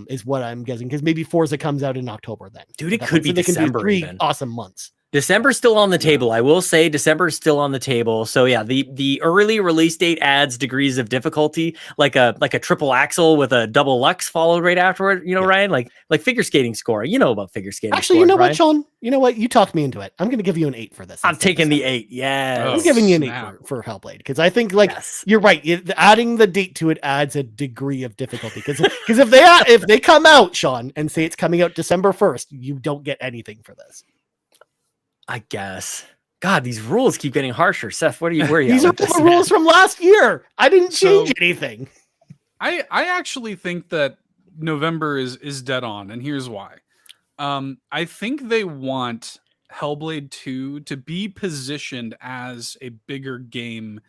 Is what I'm guessing, because maybe Forza comes out in October then. Dude, it could be December. 3 even. awesome months. December's still on the table. I will say December is still on the table. So yeah, the early release date adds degrees of difficulty, like a triple axle with a double lux followed right afterward. You know, Ryan, like figure skating score. You know about figure skating. Actually, you know what, Sean? You know what? You talked me into it. I'm going to give you an 8 for this. I'm taking the 8. Yeah, I'm giving you an 8 for Hellblade because I think you're right. Adding the date to it adds a degree of difficulty because if they come out, Sean, and say it's coming out December 1st, you don't get anything for this. I guess. God, these rules keep getting harsher. Seth, where are you? These are the rules from last year. I didn't change anything. I actually think that November is dead on, and here's why. I think they want Hellblade 2 to be positioned as a bigger game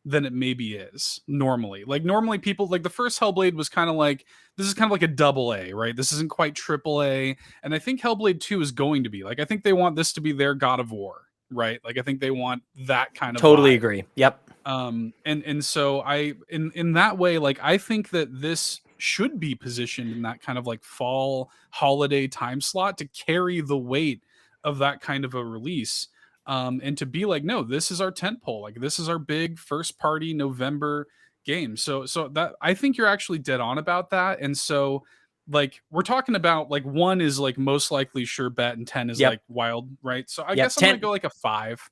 than it maybe is normally. Like normally people like the first Hellblade was kind of like, this is kind of like a AA, right? This isn't quite AAA. And I think Hellblade 2 is going to be like, I think they want this to be their God of War, right? Like I think they want that kind of totally vibe. Agree. Yep. And so in that way, like I think that this should be positioned in that kind of like fall holiday time slot to carry the weight of that kind of a release. And to be like, no, this is our tentpole. Like this is our big first party November game. So that I think you're actually dead on about that. And so like we're talking about like 1 is like most likely sure bet and 10 is like wild, right? So I guess I'm gonna go like a 5.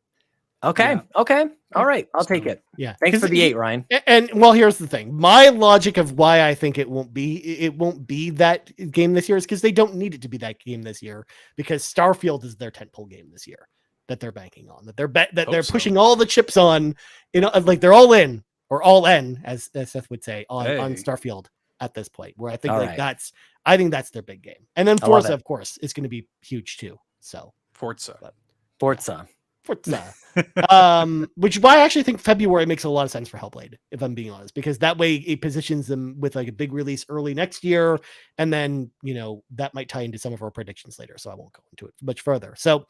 Okay. Yeah. Okay. All right. I'll take it. Yeah. Thanks for the 8, Ryan. And well, here's the thing. My logic of why I think it won't be that game this year is because they don't need it to be that game this year because Starfield is their tentpole game this year that they're banking on, that they're pushing all the chips on, like they're all in or all in, as Seth would say, on Starfield at this point, where I think that's their big game. And then Forza, of course, is going to be huge too. So Forza. Which is why I actually think February makes a lot of sense for Hellblade, if I'm being honest, because that way it positions them with like a big release early next year, and then that might tie into some of our predictions later. So I won't go into it much further. So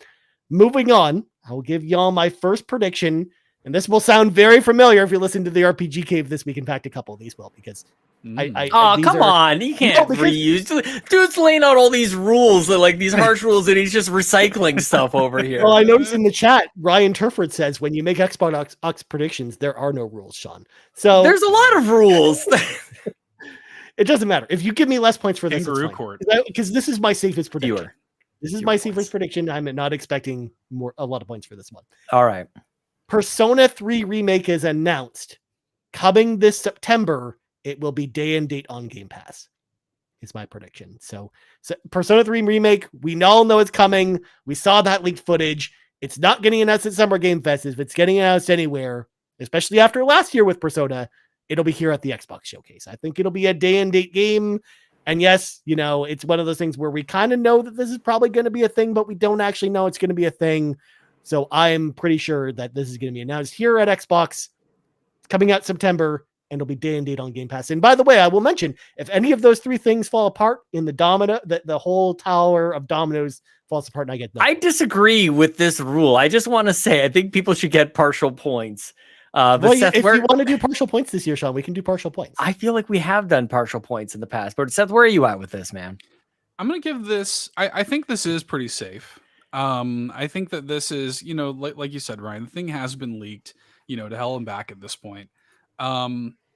moving on, I'll give y'all my first prediction, and this will sound very familiar if you listen to the RPG Cave this week. In fact, a couple of these will, because come on, you can't reuse. Dude's laying out all these rules, like these harsh rules, and he's just recycling stuff over here. Well, I noticed in the chat, Ryan Turford says when you make Xbox predictions, there are no rules, Sean. So there's a lot of rules. It doesn't matter if you give me less points for this, because this is my safest prediction. This is my safest prediction. I'm not expecting a lot of points for this one. All right. Persona 3 Remake is announced. Coming this September, it will be day and date on Game Pass. Is my prediction. So Persona 3 Remake, we all know it's coming. We saw that leaked footage. It's not getting announced at Summer Game Fest. If it's getting announced anywhere, especially after last year with Persona, it'll be here at the Xbox Showcase. I think it'll be a day and date game. And yes, it's one of those things where we kind of know that this is probably going to be a thing, but we don't actually know it's going to be a thing. So I'm pretty sure that this is going to be announced here at Xbox. It's coming out September, and it'll be day and date on Game Pass. And by the way, I will mention, if any of those 3 things fall apart in the whole tower of dominoes falls apart, and I get nothing. I disagree with this rule. I just want to say, I think people should get partial points. But Seth, if you want to do partial points this year, Sean, we can do partial points. I feel like we have done partial points in the past, but Seth, where are you at with this, man? I'm going to give this, I think this is pretty safe. I think that this is, like you said, Ryan, the thing has been leaked, to hell and back at this point.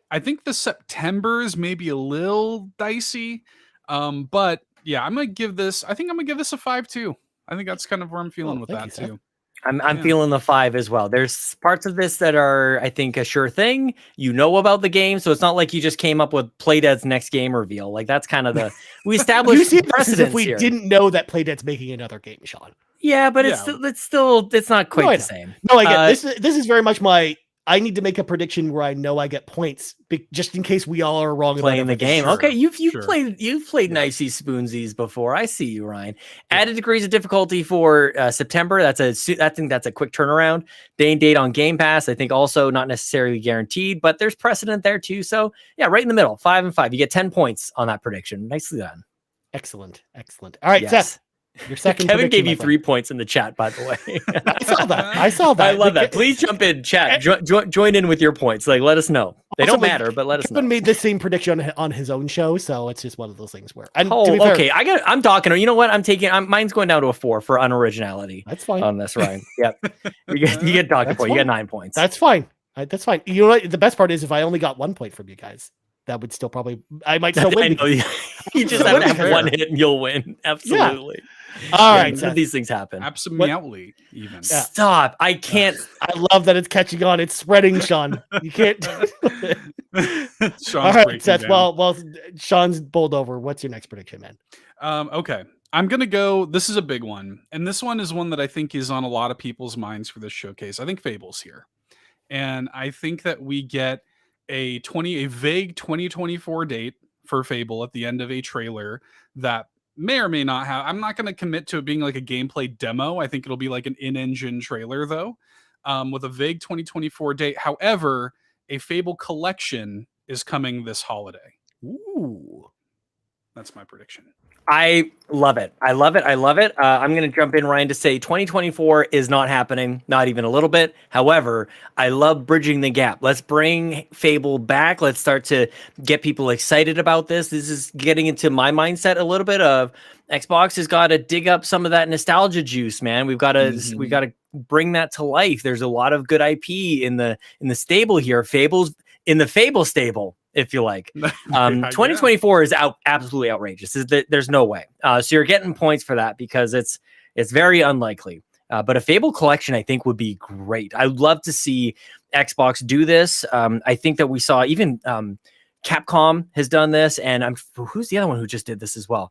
I think the September is maybe a little dicey. But yeah, I'm gonna give this. I think I'm gonna give this a 5 too. I think that's kind of where I'm feeling with that too. I'm feeling the 5 as well. There's parts of this that are, I think, a sure thing. You know about the game, so it's not like you just came up with Playdead's next game reveal. Like that's kind of the we established. You see precedence if we here. didn't know that Playdead's making another game, Sean. Yeah, but it's not quite the same. No, I get this is very much my. I need to make a prediction where I know I get points, just in case we all are wrong playing about the game. Sure. Okay, you've played Nicey Spoonsies before. I see you, Ryan. Added degrees of difficulty for September. I think that's a quick turnaround. Day and date on Game Pass. I think also not necessarily guaranteed, but there's precedent there too. So yeah, right in the middle, 5 and 5. You get 10 points on that prediction. Nicely done. Excellent. All right, Seth. Your second. Kevin gave you 3 points in the chat, by the way. I saw that. I love that. Please jump in chat. Join in with your points. Like, let us know. They don't matter, but let us know. Kevin made the same prediction on his own show, so it's just one of those things where. And okay. I'm docking. You know what? Mine's going down to a 4 for unoriginality. That's fine. On this, Ryan. Yep. You get docking point. You get 9 points. That's fine. That's fine. You know what? The best part is if I only got 1 point from you guys, that would still probably I might still win. You just have to have one hit and you'll win. Absolutely. Yeah. All right, none of these things happen. Absolutely. Even stop. I can't. I love that it's catching on. It's spreading, Sean. You can't. All right, Seth. Well, Sean's bowled over. What's your next prediction, man? Okay, I'm gonna go. This is a big one, and this one is one that I think is on a lot of people's minds for this showcase. I think Fable's here, and I think that we get a vague 2024 date for Fable at the end of a trailer that may or may not have. I'm not going to commit to it being like a gameplay demo. I think it'll be like an in-engine trailer though, with a vague 2024 date. However, a Fable collection is coming this holiday. Ooh, that's my prediction. I love it. I'm going to jump in, Ryan, to say 2024 is not happening, not even a little bit. However, I love bridging the gap. Let's bring Fable back. Let's start to get people excited about this. This is getting into my mindset a little bit of Xbox has got to dig up some of that nostalgia juice, man. We've got to bring that to life. There's a lot of good IP in the stable here. Fable's in the Fable stable, if you like. 2024 is absolutely outrageous. There's no way. So you're getting points for that because it's very unlikely. But a Fable collection, I think, would be great. I'd love to see Xbox do this. I think that we saw even Capcom has done this, and who's the other one who just did this as well?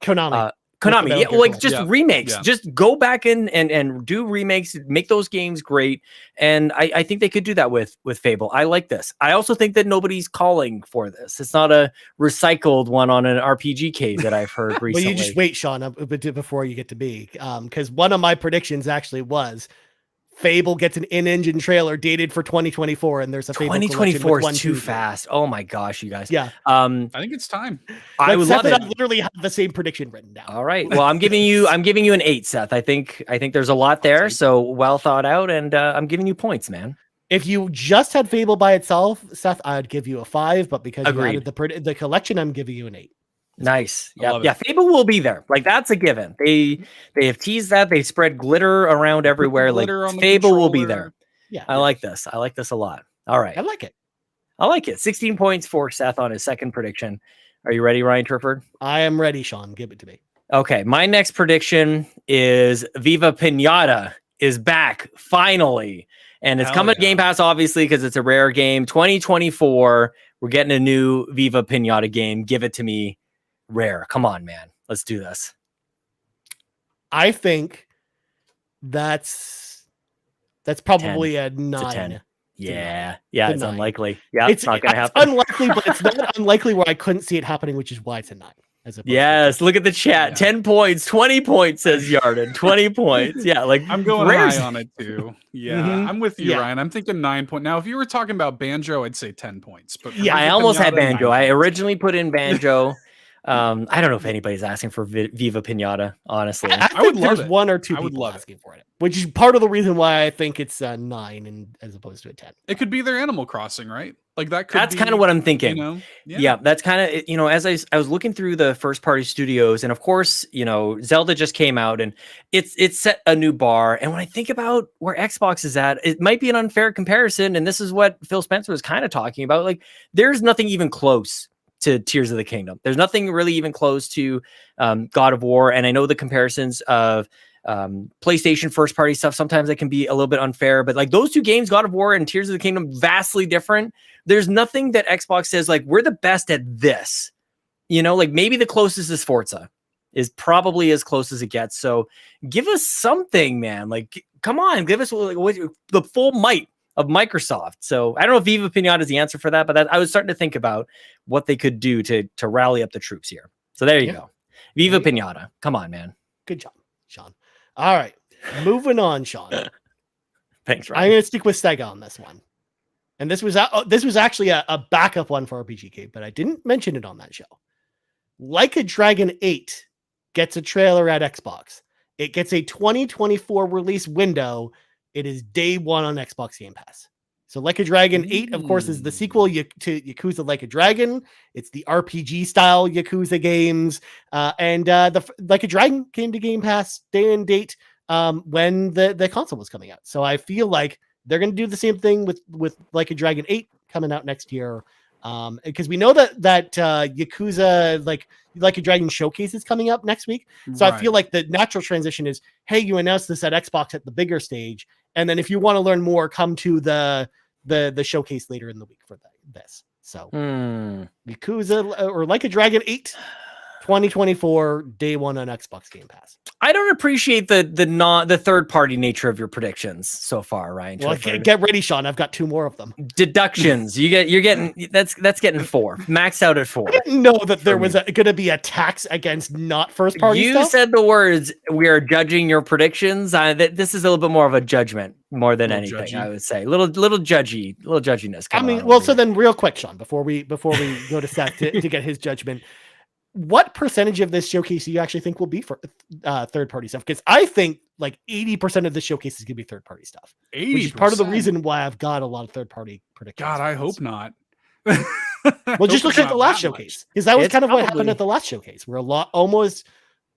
Konami, remakes. Just go back in and do remakes, make those games great. And I think they could do that with Fable. I like this. I also think that nobody's calling for this. It's not a recycled one on an RPG case that I've heard recently. Well, you just wait, Sean, before you get to me. Because one of my predictions actually was Fable gets an in-engine trailer dated for 2024, and there's a Fable 2024 is too fast. Oh my gosh, you guys. Yeah. I think it's time. I would love it. I literally have the same prediction written down. All right. Well, I'm giving you an 8, Seth. I think there's a lot there, so well thought out, and I'm giving you points, man. If you just had Fable by itself, Seth, I'd give you a 5, but because you added the collection, I'm giving you an 8. Nice. Yeah. Fable will be there. Like that's a given. They have teased that. They spread glitter around everywhere. Like Fable will be there. Yeah. I like this. I like this a lot. All right. I like it. 16 points for Seth on his second prediction. Are you ready, Ryan Turford? I am ready, Sean. Give it to me. Okay. My next prediction is Viva Pinata is back finally. And it's coming to Game Pass, obviously, because it's a rare game. 2024. We're getting a new Viva Pinata game. Give it to me. Rare. Come on, man. Let's do this. I think that's probably 10. A 9. 10. Yeah. It's 9. Unlikely. Yeah, it's not going to happen. It's unlikely, but it's not unlikely where I couldn't see it happening, which is why it's a 9. Yes, look at the chat. Yeah. 10 points, 20 points, says Yarden. 20 points. Yeah, like I'm going high on it too. Yeah, I'm with you, Ryan. I'm thinking 9 points. Now, if you were talking about Banjo, I'd say 10 points. But I almost had Banjo. I originally put in Banjo. I don't know if anybody's asking for Viva Pinata, honestly. I would think love there's it. one or two I would people love it. asking for it, which is part of the reason why I think it's a 9 and as opposed to a 10. It could be their Animal Crossing, right? Like that could That's be, kind of what I'm thinking. You know? Yeah, that's kind of, as I was looking through the first party studios, and of course, Zelda just came out and it's set a new bar. And when I think about where Xbox is at, it might be an unfair comparison. And this is what Phil Spencer was kind of talking about. Like, there's nothing even close to Tears of the Kingdom. There's nothing really even close to God of War. And I know the comparisons of PlayStation first party stuff, sometimes that can be a little bit unfair, but like those two games, God of War and Tears of the Kingdom, vastly different. There's nothing that Xbox says like, we're the best at this, like maybe the closest is Forza is probably as close as it gets. So give us something, man. Like, come on, give us the full might of Microsoft. So I don't know if Viva Pinata is the answer for that, but I was starting to think about what they could do to rally up the troops here. So there you go. Viva Pinata. Come on, man. Good job, Sean. All right. Moving on, Sean. Thanks, Ryan. I'm going to stick with Sega on this one. And this was actually a backup one for RPGK, but I didn't mention it on that show. Like a Dragon 8 gets a trailer at Xbox. It gets a 2024 release window. It is day one on Xbox Game Pass. So Like a Dragon 8, of course, is the sequel to Yakuza Like a Dragon. It's the RPG style Yakuza games. And the Like a Dragon came to Game Pass day and date when the console was coming out. So I feel like they're going to do the same thing with Like a Dragon 8 coming out next year. Because we know that Yakuza like a Dragon showcase is coming up next week. So I feel like the natural transition is, hey, you announced this at Xbox at the bigger stage. And then if you want to learn more, come to the showcase later in the week for this. So Yakuza or Like a Dragon 8, 2024, day one on Xbox Game Pass. I don't appreciate the third party nature of your predictions so far, Ryan. Well, get ready, Sean. I've got 2 more of them. Deductions. You're getting that's getting 4. Maxed out at 4. I didn't know that there was going to be a tax against not first party. You stuff. said the words, we are judging your predictions. This is a little bit more of a judgment more than anything, judgy. I would say. Little judginess. I mean, well, so then real quick, Sean, before we go to Seth to get his judgment, what percentage of this showcase do you actually think will be for third party stuff? Because I think like 80% of the showcase is going to be third party stuff. 80%. Which is part of the reason why I've got a lot of third party predictions. God, I hope not. Well, just look at the last showcase, because that was kind of what happened at the last showcase, where almost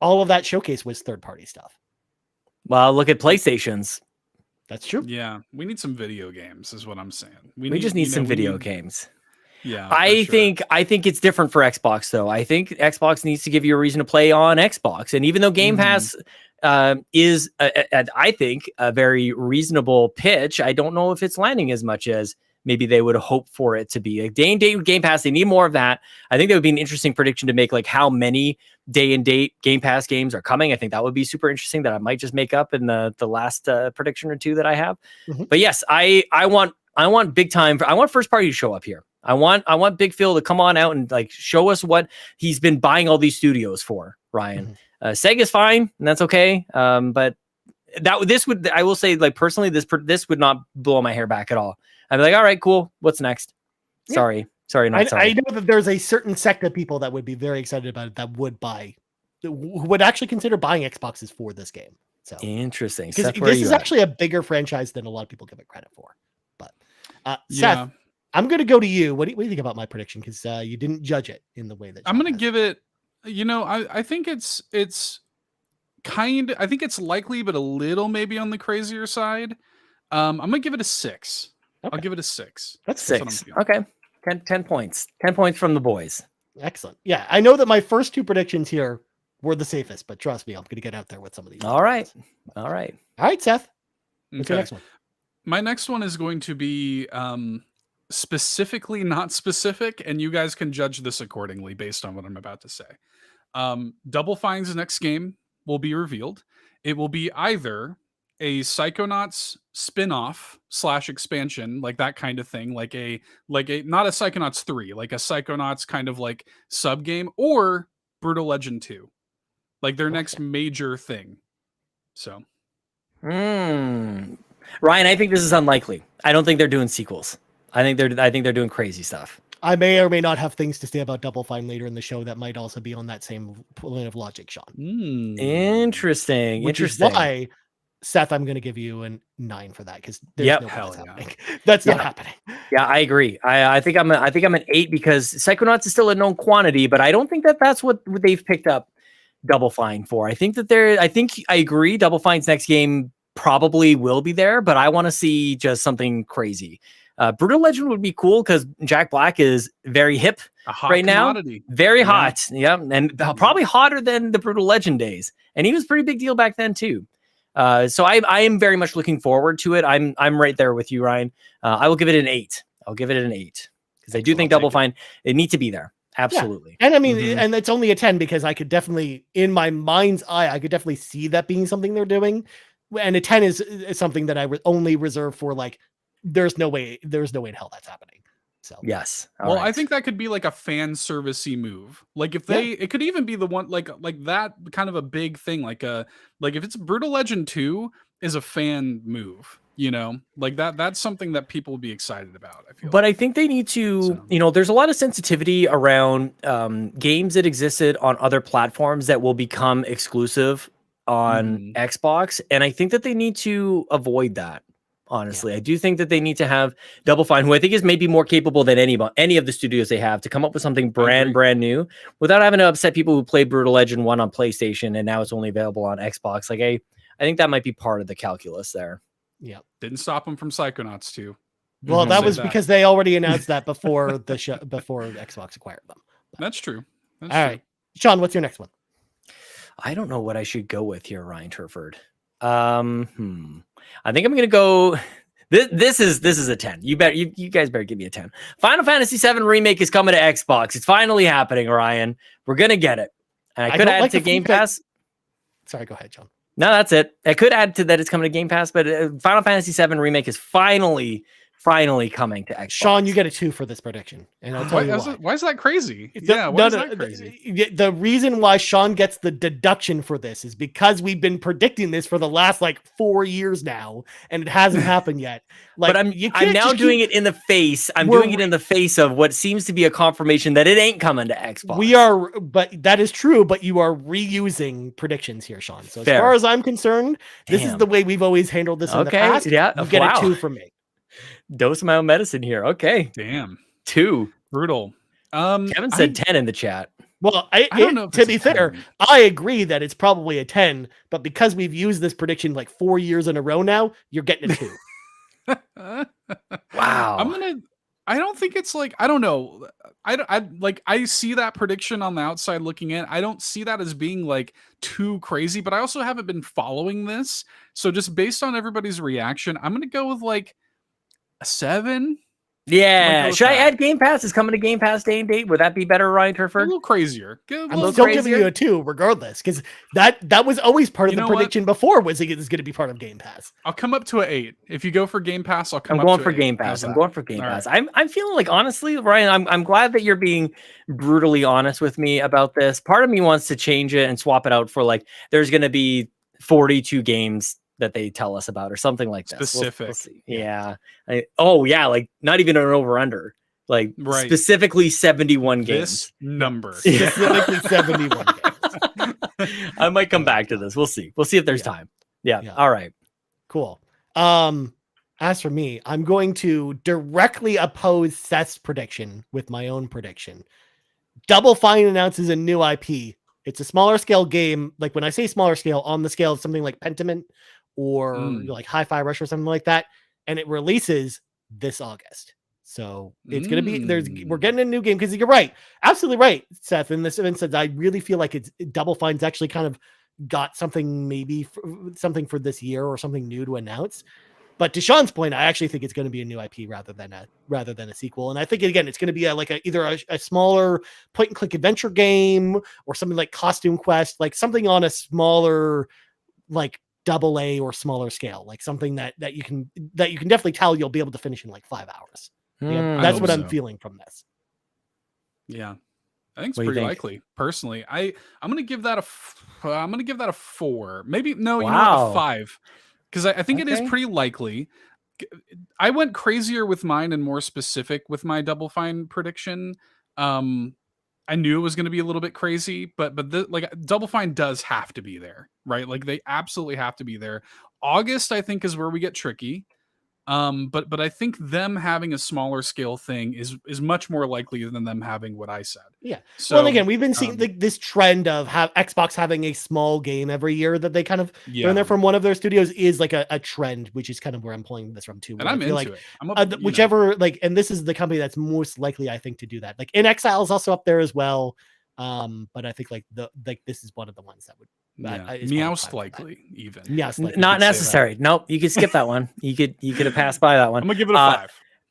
all of that showcase was third party stuff. Well, look at PlayStation's. That's true. Yeah, we need some video games, is what I'm saying. We just need some video games. Yeah, I think it's different for Xbox though. I think Xbox needs to give you a reason to play on Xbox, and even though Game Pass is, I think, a very reasonable pitch, I don't know if it's landing as much as maybe they would hope for it to be. Like day and date with Game Pass, they need more of that. I think that would be an interesting prediction to make, like how many day and date Game Pass games are coming. I think that would be super interesting. That I might just make up in the last prediction or two that I have. But yes, I want big time. I want first party to show up here. I want Big Phil to come on out and like show us what he's been buying all these studios for, Ryan. Sega's fine, and that's okay. But I will say, like personally, this would not blow my hair back at all. I'd be like, all right, cool. What's next? Yeah. Sorry. I know that there's a certain sect of people that would be very excited about it, that would actually consider buying Xboxes for this game. So interesting. Because this is actually a bigger franchise than a lot of people give it credit for. But Seth, I'm going to go to you. What do you think about my prediction? Because you didn't judge it in the way that I'm going to give it. I think it's I think it's likely, but a little maybe on the crazier side. I'm going to give it a 6. Okay. I'll give it a 6. That's 6. Okay. 10 points. 10 points from the boys. Excellent. Yeah, I know that my first 2 predictions here were the safest, but trust me, I'm going to get out there with some of these. All right, Seth. What's your next one? My next one is going to be specifically not specific, and you guys can judge this accordingly based on what I'm about to say. Double Fine's next game will be revealed. It will be either a Psychonauts spin-off / expansion, like that kind of thing, like a not a Psychonauts 3, like a Psychonauts kind of like sub game, or Brutal Legend 2, like their next major thing. So, Ryan, I think this is unlikely. I don't think they're doing sequels. I think they're doing crazy stuff. I may or may not have things to say about Double Fine later in the show that might also be on that same line of logic, Sean. Interesting. Which Interesting. is why, Seth, I'm going to give you a 9 for that because there's Yep. no way that's Hell yeah. happening. That's not happening. Yeah, I agree. I think I'm an 8 because Psychonauts is still a known quantity, but I don't think that's what they've picked up Double Fine for. I think I agree. Double Fine's next game probably will be there, but I want to see just something crazy. Brutal Legend would be cool because Jack Black is very hip right commodity. now. Very hot. Yeah. And probably hotter than the Brutal Legend days. And he was a pretty big deal back then too. So I am very much looking forward to it. I'm right there with you, Ryan. I will give it an 8. I'll give it an 8 because I do think Double Fine, it needs to be there. Absolutely. Yeah. And I mean, and it's only a 10 because I could definitely, in my mind's eye, I could definitely see that being something they're doing. And a 10 is something that I would only reserve for like, there's no way in hell that's happening. So yes. Well, I think that could be like a fan servicey move. Like if they, it could even be the one like that kind of a big thing. Like if it's Brutal Legend 2 is a fan move, you know, like that's something that people will be excited about. I feel. But I think they need to, there's a lot of sensitivity around games that existed on other platforms that will become exclusive on Xbox, and I think that they need to avoid that. Honestly, I do think that they need to have Double Fine, who I think is maybe more capable than any of the studios they have, to come up with something brand new without having to upset people who played Brutal Legend 1 on PlayStation and now it's only available on Xbox. Like I think that might be part of the calculus there. Yeah, didn't stop them from Psychonauts 2. Well, that was because they already announced that before the show, before Xbox acquired them. That's true. All right, Sean, what's your next one? I don't know what I should go with here, Ryan Turford. I think I'm gonna go. This is a 10. You guys better give me a 10. Final Fantasy VII Remake is coming to Xbox. It's finally happening, Ryan. We're gonna get it. And I could add to Game Pass. Sorry, go ahead, John. No, that's it. I could add to that it's coming to Game Pass, but Final Fantasy VII Remake is finally coming to Xbox. Sean, you get a 2 for this prediction, and I'll tell you why. Why is that crazy? Why is that crazy? The reason why Sean gets the deduction for this is because we've been predicting this for the last 4 years now, and it hasn't happened yet. But I'm now doing it in the face. I'm doing it in the face of what seems to be a confirmation that it ain't coming to Xbox. But that is true. But you are reusing predictions here, Sean. So as far as I'm concerned, this is the way we've always handled this in the past. Yeah, you get a 2 from me. Dose of my own medicine here. Okay. Damn. 2. Brutal. Kevin said 10 in the chat. Well, I don't know. To be fair, I agree that it's probably a 10, but because we've used this prediction 4 years in a row now, you're getting a 2. Wow. I don't think it's I don't know. I see that prediction on the outside looking in. I don't see that as being too crazy, but I also haven't been following this. So just based on everybody's reaction, I'm going to go with a 7. Yeah. Should I add Game Pass? Is coming to Game Pass day and date? Would that be better, Ryan Turford? A little crazier. I'm still giving you a 2 regardless, because that was always part of the prediction before was it is going to be part of Game Pass. I'll come up to an 8. If you go for Game Pass, I'm going for Game Pass. I'm going for Game Pass. I'm feeling honestly, Ryan, I'm glad that you're being brutally honest with me about this. Part of me wants to change it and swap it out for there's going to be 42 games that they tell us about or something like that. Specific. We'll see. Yeah. Not even an over-under. Specifically 71 games. This number. Specifically 71 games. I might come back to this. We'll see. We'll see if there's time. Yeah. All right. Cool. As for me, I'm going to directly oppose Seth's prediction with my own prediction. Double Fine announces a new IP. It's a smaller scale game. When I say smaller scale, on the scale of something like Pentiment or Hi-Fi Rush or something like that, and it releases this August. So it's going to be we're getting a new game because you're right, absolutely right, Seth. In this instance, I really feel like Double Fine's actually kind of got something something for this year or something new to announce. But to Sean's point, I actually think it's going to be a new IP rather than a sequel. And I think again, it's going to be either a smaller point and click adventure game or something like Costume Quest, something on a smaller AA or smaller scale, something that you can definitely tell you'll be able to finish in 5 hours. That's what I'm feeling from this. Yeah, I think it's pretty likely. Personally, I'm going to give that a 4. Maybe no, you know what, a 5. Because I think it is pretty likely. I went crazier with mine and more specific with my Double Fine prediction. I knew it was going to be a little bit crazy, but like Double Fine does have to be there, right? Like they absolutely have to be there. August, I think, is where we get tricky. But I think them having a smaller scale thing is much more likely than them having what I said. Yeah. So, well, again, we've been seeing this trend of Xbox having a small game every year that they kind of throw in there from one of their studios is like a trend, which is kind of where I'm pulling this from too. And I'm into like, it. I'm whichever like, and this is the company that's most likely, I think, to do that. Like In Exile is also up there as well. But I think like this is one of the ones that would. Meowst likely even. Yes, not necessary. Nope, you could skip that one. You could have passed by that one. I'm gonna give it a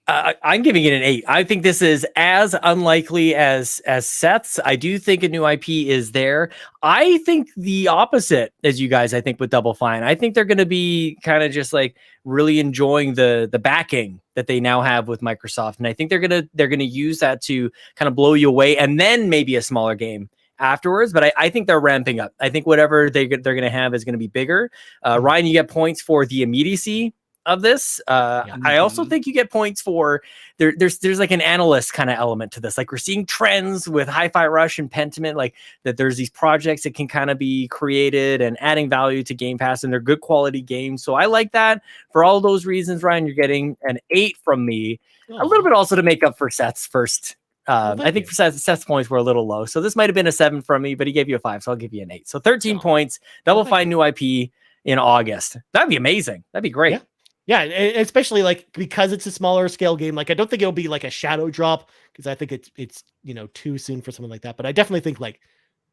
5. I'm giving it an 8. I think this is as unlikely as Seth's. I do think a new IP is there. I think the opposite as you guys, I think with Double Fine. I think they're going to be kind of just like really enjoying the backing that they now have with Microsoft. And I think they're going to use that to kind of blow you away and then maybe a smaller game afterwards. But I think they're ramping up. I think whatever they're going to have is going to be bigger. Ryan, you get points for the immediacy of this. I also think you get points for there's like an analyst kind of element to this. Like we're seeing trends with Hi-Fi Rush and Pentiment, like that there's these projects that can kind of be created and adding value to Game Pass, and they're good quality games. So I like that. For all those reasons, Ryan, you're getting an 8 from me. A little bit also to make up for Seth's first. I think Seth's points were a little low. So this might have been a 7 from me, but he gave you a 5. So I'll give you an 8. So 13 points, Double Fine new IP in August. That'd be amazing. That'd be great. Yeah, especially like because it's a smaller scale game. Like I don't think it'll be like a shadow drop because I think it's too soon for something like that. But I definitely think like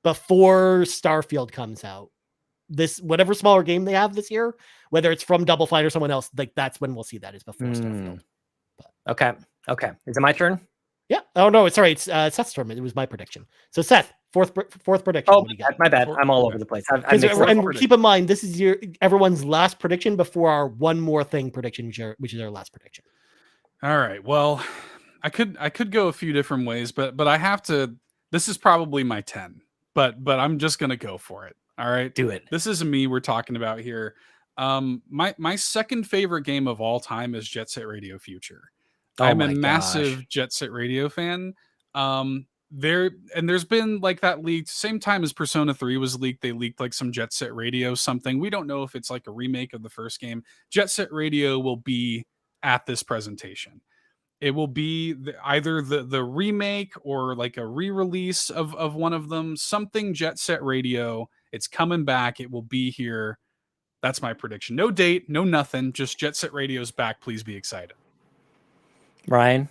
before Starfield comes out, this whatever smaller game they have this year, whether it's from Double Fine or someone else, like that's when we'll see that is before Starfield. But. Okay. Is it my turn? Yeah. Oh no, sorry, it's Seth's turn. It was my prediction. So Seth, fourth prediction. Oh, my bad. I'm all over the place. And keep in mind, this is everyone's last prediction before our one more thing prediction, which is our last prediction. All right. Well, I could go a few different ways, but I have to. This is probably my 10, but I'm just gonna go for it. All right, do it. This is me we're talking about here. My second favorite game of all time is Jet Set Radio Future. I'm a massive Jet Set Radio fan. There's been like that leaked same time as Persona 3 was leaked. They leaked like some Jet Set Radio something. We don't know if it's like a remake of the first game. Jet Set Radio will be at this presentation. It will be either the remake or like a re-release of one of them. Something Jet Set Radio. It's coming back. It will be here. That's my prediction. No date, no nothing. Just Jet Set Radio's back. Please be excited. Ryan,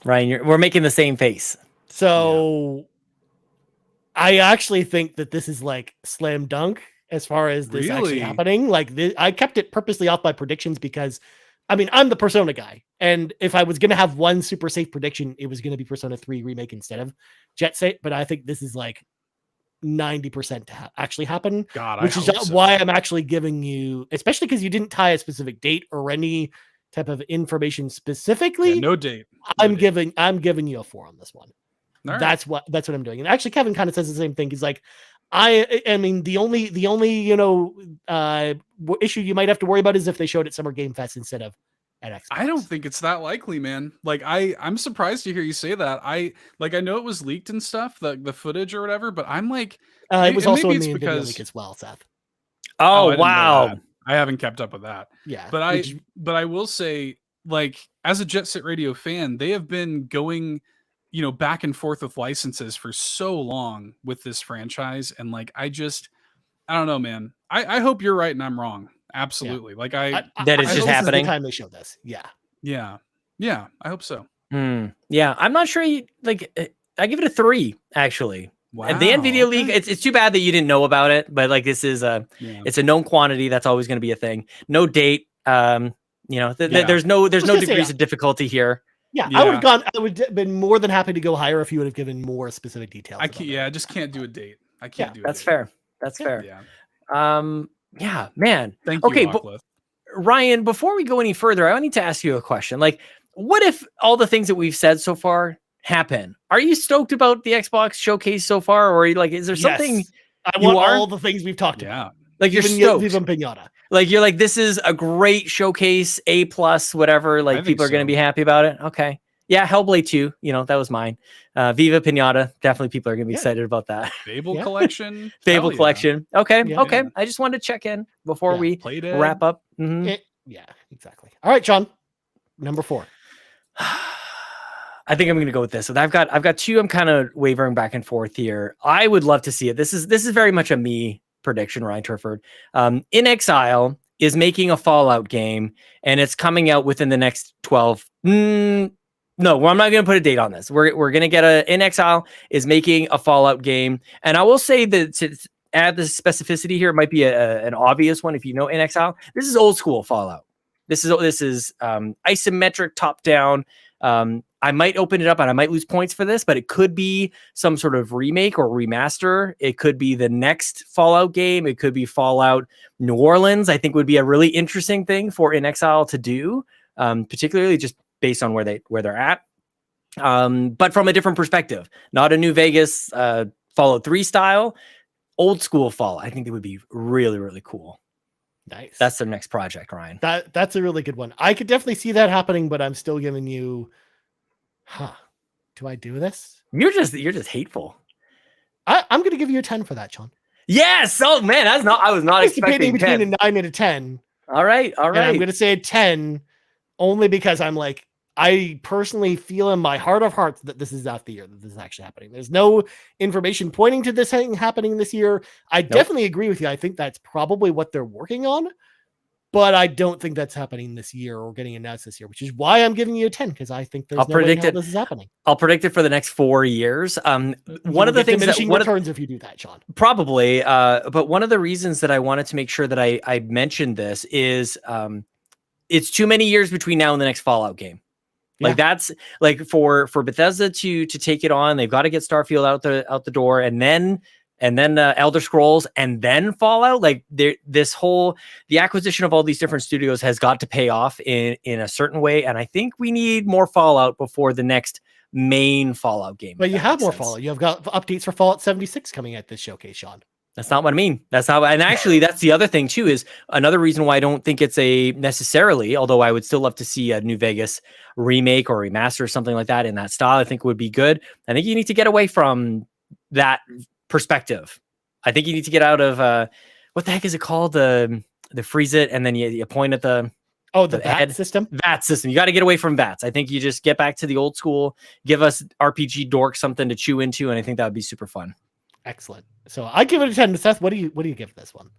we're making the same face. So I actually think that this is like slam dunk as far as this actually happening. Like I kept it purposely off my predictions because I mean, I'm the Persona guy. And if I was going to have one super safe prediction, it was going to be Persona 3 remake instead of Jet Set. But I think this is like 90% to actually happen, which is why I'm actually giving you, especially because you didn't tie a specific date or any type of information specifically. No date. I'm giving you a 4 on this one. Right. That's what I'm doing. And actually Kevin kind of says the same thing. He's like, I mean, the only issue you might have to worry about is if they showed it Summer Game Fest instead of at Xbox. I don't think it's that likely, man. Like I'm surprised to hear you say that. I know it was leaked and stuff, the footage or whatever, but I'm like, it was also in the video leak as well, Seth. Oh wow. I haven't kept up with that. Yeah. But I will say, like, as a Jet Set Radio fan, they have been going, back and forth with licenses for so long with this franchise. And like, I don't know, man. I hope you're right and I'm wrong. Absolutely. Yeah. Like that is just happening. The time they show this. Yeah. Yeah. I hope so. Yeah. I'm not sure. I give it a 3 actually. Wow. And the NVIDIA leak, it's too bad that you didn't know about it, but like this is it's a known quantity. That's always going to be a thing. No date. There's no degrees of difficulty here. Yeah, I would have been more than happy to go higher if you would have given more specific details. I just can't do a date. I can't do it. That's fair. That's fair. Yeah. Man. Thank you. Okay, but Ryan, before we go any further, I need to ask you a question. Like, what if all the things that we've said so far happen? Are you stoked about the Xbox showcase so far, or like, is there something? I want all the things we've talked about. Like you're stoked. Even Pinata. Like you're like, this is a great showcase, A+, whatever. Like people are going to be happy about it. Okay. Yeah, Hellblade 2, that was mine. Viva Pinata, definitely people are going to be excited about that. Fable Collection. Fable Collection. Okay, okay. Yeah. I just wanted to check in before we wrap up. Yeah, exactly. All right, John, number 4. I think I'm going to go with this. So I've got 2. I'm kind of wavering back and forth here. I would love to see it. This is very much a me prediction, Ryan Turford. In Exile is making a Fallout game, and it's coming out within the next 12. No, well, I'm not going to put a date on this. We're going to get In Exile is making a Fallout game, and I will say that to add the specificity here, it might be an obvious one if you know In Exile. This is old school Fallout. This is isometric top down. I might open it up and I might lose points for this, but it could be some sort of remake or remaster. It could be the next Fallout game. It could be Fallout New Orleans. I think would be a really interesting thing for In Exile to do, particularly just based on where they're at. But from a different perspective, not a New Vegas Fallout 3 style, old school Fallout. I think it would be really, really cool. Nice. That's their next project, Ryan. That's a really good one. I could definitely see that happening, but I'm still giving you, do I do this? You're just hateful. I'm going to give you a 10 for that, John. Yes. Oh man, I was not expecting between a 9 and a 10. All right. And I'm going to say a 10 only because I'm like, I personally feel in my heart of hearts that this is not the year that this is actually happening. There's no information pointing to this thing happening this year. I definitely agree with you. I think that's probably what they're working on, but I don't think that's happening this year or getting announced this year, which is why I'm giving you a 10, because I think there's no way in hell this is happening. I'll predict it for the next 4 years. One of the things that returns if you do that, Sean. Probably. But one of the reasons that I wanted to make sure that I mentioned this is it's too many years between now and the next Fallout game. Like that's like for Bethesda to take it on, they've got to get Starfield out the door, and then Elder Scrolls, and then Fallout. Like the acquisition of all these different studios has got to pay off in a certain way, and I think we need more Fallout before the next main Fallout game. But you have more Fallout. You have got updates for Fallout 76 coming at this showcase, Sean. That's not what I mean. And actually that's the other thing too, is another reason why I don't think it's a necessarily, although I would still love to see a New Vegas remake or remaster or something like that in that style. I think would be good. I think you need to get away from that perspective. I think you need to get out of what the heck is it called? The freeze it and then you point at the VAT system. VAT system. You got to get away from VATs. I think you just get back to the old school, give us RPG dork something to chew into, and I think that would be super fun. Excellent. So I give it a 10. Seth, what do you give this one?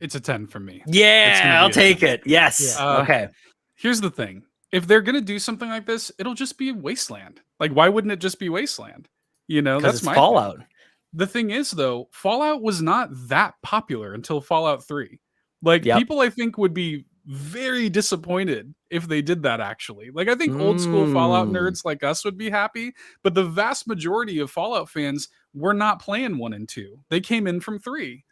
It's a 10 from me. Yeah, I'll take it. Yes. Yeah. Okay. Here's the thing. If they're going to do something like this, it'll just be Wasteland. Like, why wouldn't it just be Wasteland? That's my Fallout. The thing is, though, Fallout was not that popular until Fallout 3. Like, people, I think, would be very disappointed if they did that, actually. Like, I think old school Fallout nerds like us would be happy, but the vast majority of Fallout fans were not playing 1 and 2. They came in from 3,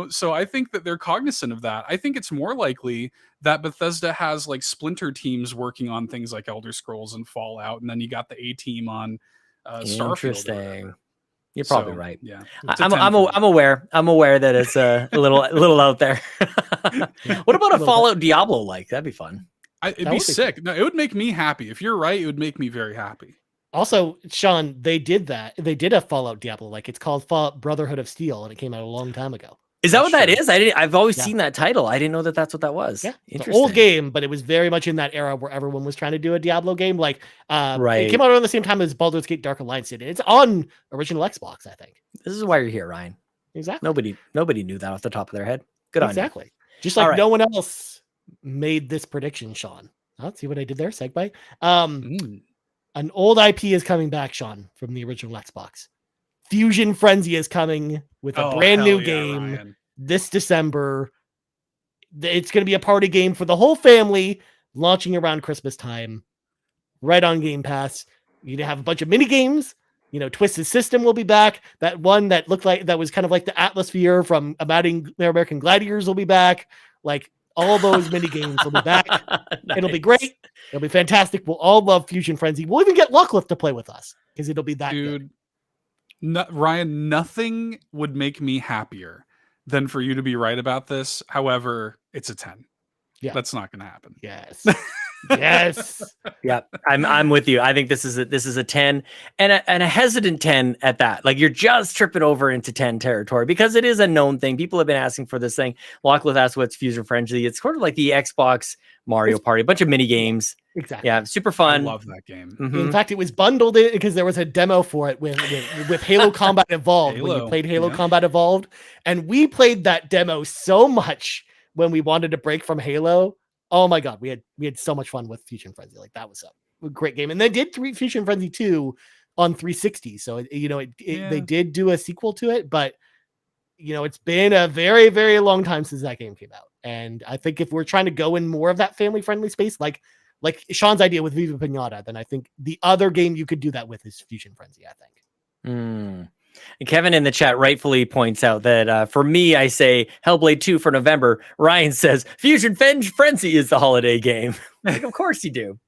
so I think that they're cognizant of that. I think it's more likely that Bethesda has like splinter teams working on things like Elder Scrolls and Fallout, and then you got the A team on Starfield. Interesting. You're probably right. Yeah, I'm aware. I'm aware that it's a little out there. What about a Fallout Diablo? Like that'd be fun. It'd be sick. No, it would make me happy. If you're right, it would make me very happy. Also, Sean, they did that. They did a Fallout Diablo. Like it's called Fallout Brotherhood of Steel, and it came out a long time ago. Is that what that is? I've always seen that title. I didn't know that that's what that was. Yeah, it's an old game, but it was very much in that era where everyone was trying to do a Diablo game. Like, It came out around the same time as Baldur's Gate: Dark Alliance did. It's on original Xbox, I think. This is why you're here, Ryan. Exactly. Nobody knew that off the top of their head. Good on you. Exactly. Just like no one else made this prediction, Sean. Let's see what I did there, ScheiGuy. An old IP is coming back, Sean, from the original Xbox. Fusion Frenzy is coming with a brand new game this December. It's going to be a party game for the whole family, launching around Christmas time, right on Game Pass. You have a bunch of mini games. Twisted System will be back. That one that looked like that was kind of like the Atmosphere from American Gladiators will be back. Like all those mini games will be back. Nice. It'll be great. It'll be fantastic. We'll all love Fusion Frenzy. We'll even get Lucklith to play with us because it'll be that good. Ryan, nothing would make me happier than for you to be right about this. However, it's a 10. Yeah. That's not going to happen. Yes. Yes. Yeah, I'm with you. I think this is a 10 and a hesitant 10 at that. Like you're just tripping over into 10 territory because it is a known thing. People have been asking for this thing. Lachlan asked what's Fusion Frenzy. It's sort of like the Xbox Mario Party, a bunch of mini games. Exactly. Yeah, super fun. I love that game. Mm-hmm. In fact, it was bundled in because there was a demo for it with Halo Combat Evolved when you played Halo Combat Evolved, and we played that demo so much when we wanted to break from Halo. Oh my god, we had so much fun with Fusion Frenzy. Like that was a great game, and they did Fusion Frenzy 2 on 360. So they did do a sequel to it, but it's been a very, very long time since that game came out. And I think if we're trying to go in more of that family friendly space, like Sean's idea with Viva Pinata, then I think the other game you could do that with is Fusion Frenzy. I think. And Kevin in the chat rightfully points out that for me, I say Hellblade 2 for November. Ryan says Fusion Frenzy is the holiday game. Like, of course you do.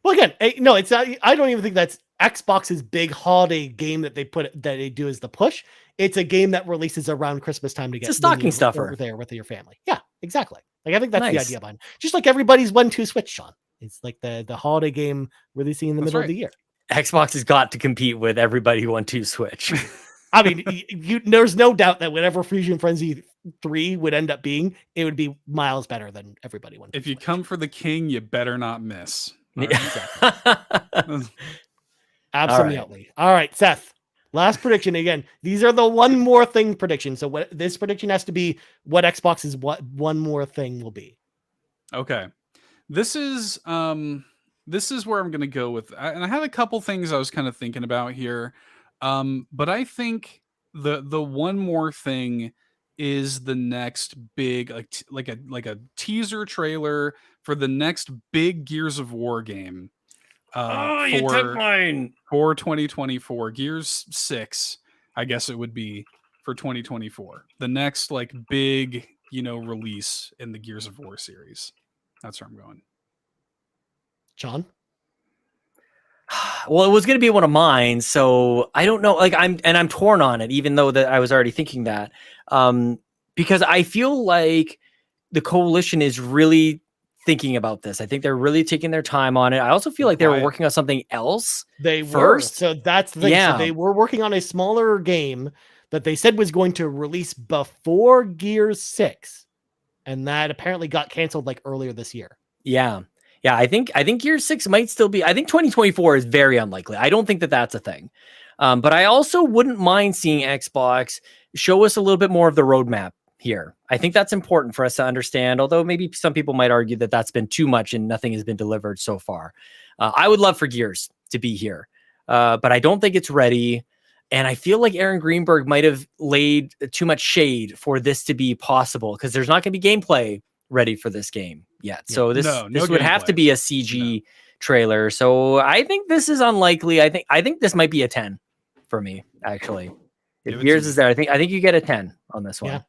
Well, again, no, it's not. I don't even think that's Xbox's big holiday game that they do as the push. It's a game that releases around Christmas time to get a stocking stuffer over there with your family. Yeah, exactly. Like I think that's the idea behind it. Just like everybody's 1-2 Switch, Sean. It's like the holiday game releasing in the middle of the year. Xbox has got to compete with everybody who 1-2 Switch. I mean, there's no doubt that whatever Fusion Frenzy 3 would end up being, it would be miles better than everybody 1-2 If you Switch. Come for the king, you better not miss. Absolutely. All right, Seth. Last prediction again. These are the one more thing predictions. So what this prediction has to be what Xbox's one more thing will be. Okay. This is where I'm going to go with, and I had a couple things I was kind of thinking about here. But I think the one more thing is the next big, like a teaser trailer for the next big Gears of War game. You took mine. For 2024, Gears 6, I guess it would be for 2024. The next big, release in the Gears of War series. That's where I'm going. John? Well, it was going to be one of mine, so I don't know. I'm torn on it, even though that I was already thinking that, because I feel like the Coalition is really thinking about this. I think they're really taking their time on it. I also feel like they were working on something else. They first. So that's the thing. Yeah. So they were working on a smaller game that they said was going to release before Gears 6, and that apparently got canceled earlier this year. Yeah. Yeah, I think Gears 6 might still be. I think 2024 is very unlikely. I don't think that that's a thing. But I also wouldn't mind seeing Xbox show us a little bit more of the roadmap here. I think that's important for us to understand, although maybe some people might argue that that's been too much and nothing has been delivered so far. I would love for Gears to be here, but I don't think it's ready. And I feel like Aaron Greenberg might have laid too much shade for this to be possible because there's not going to be gameplay ready for this game yet. Yeah. So this would have to be a CG trailer. So I think this is unlikely. I think this might be a 10 for me, actually. If Gears is there, I think you get a 10 on this one. Yeah.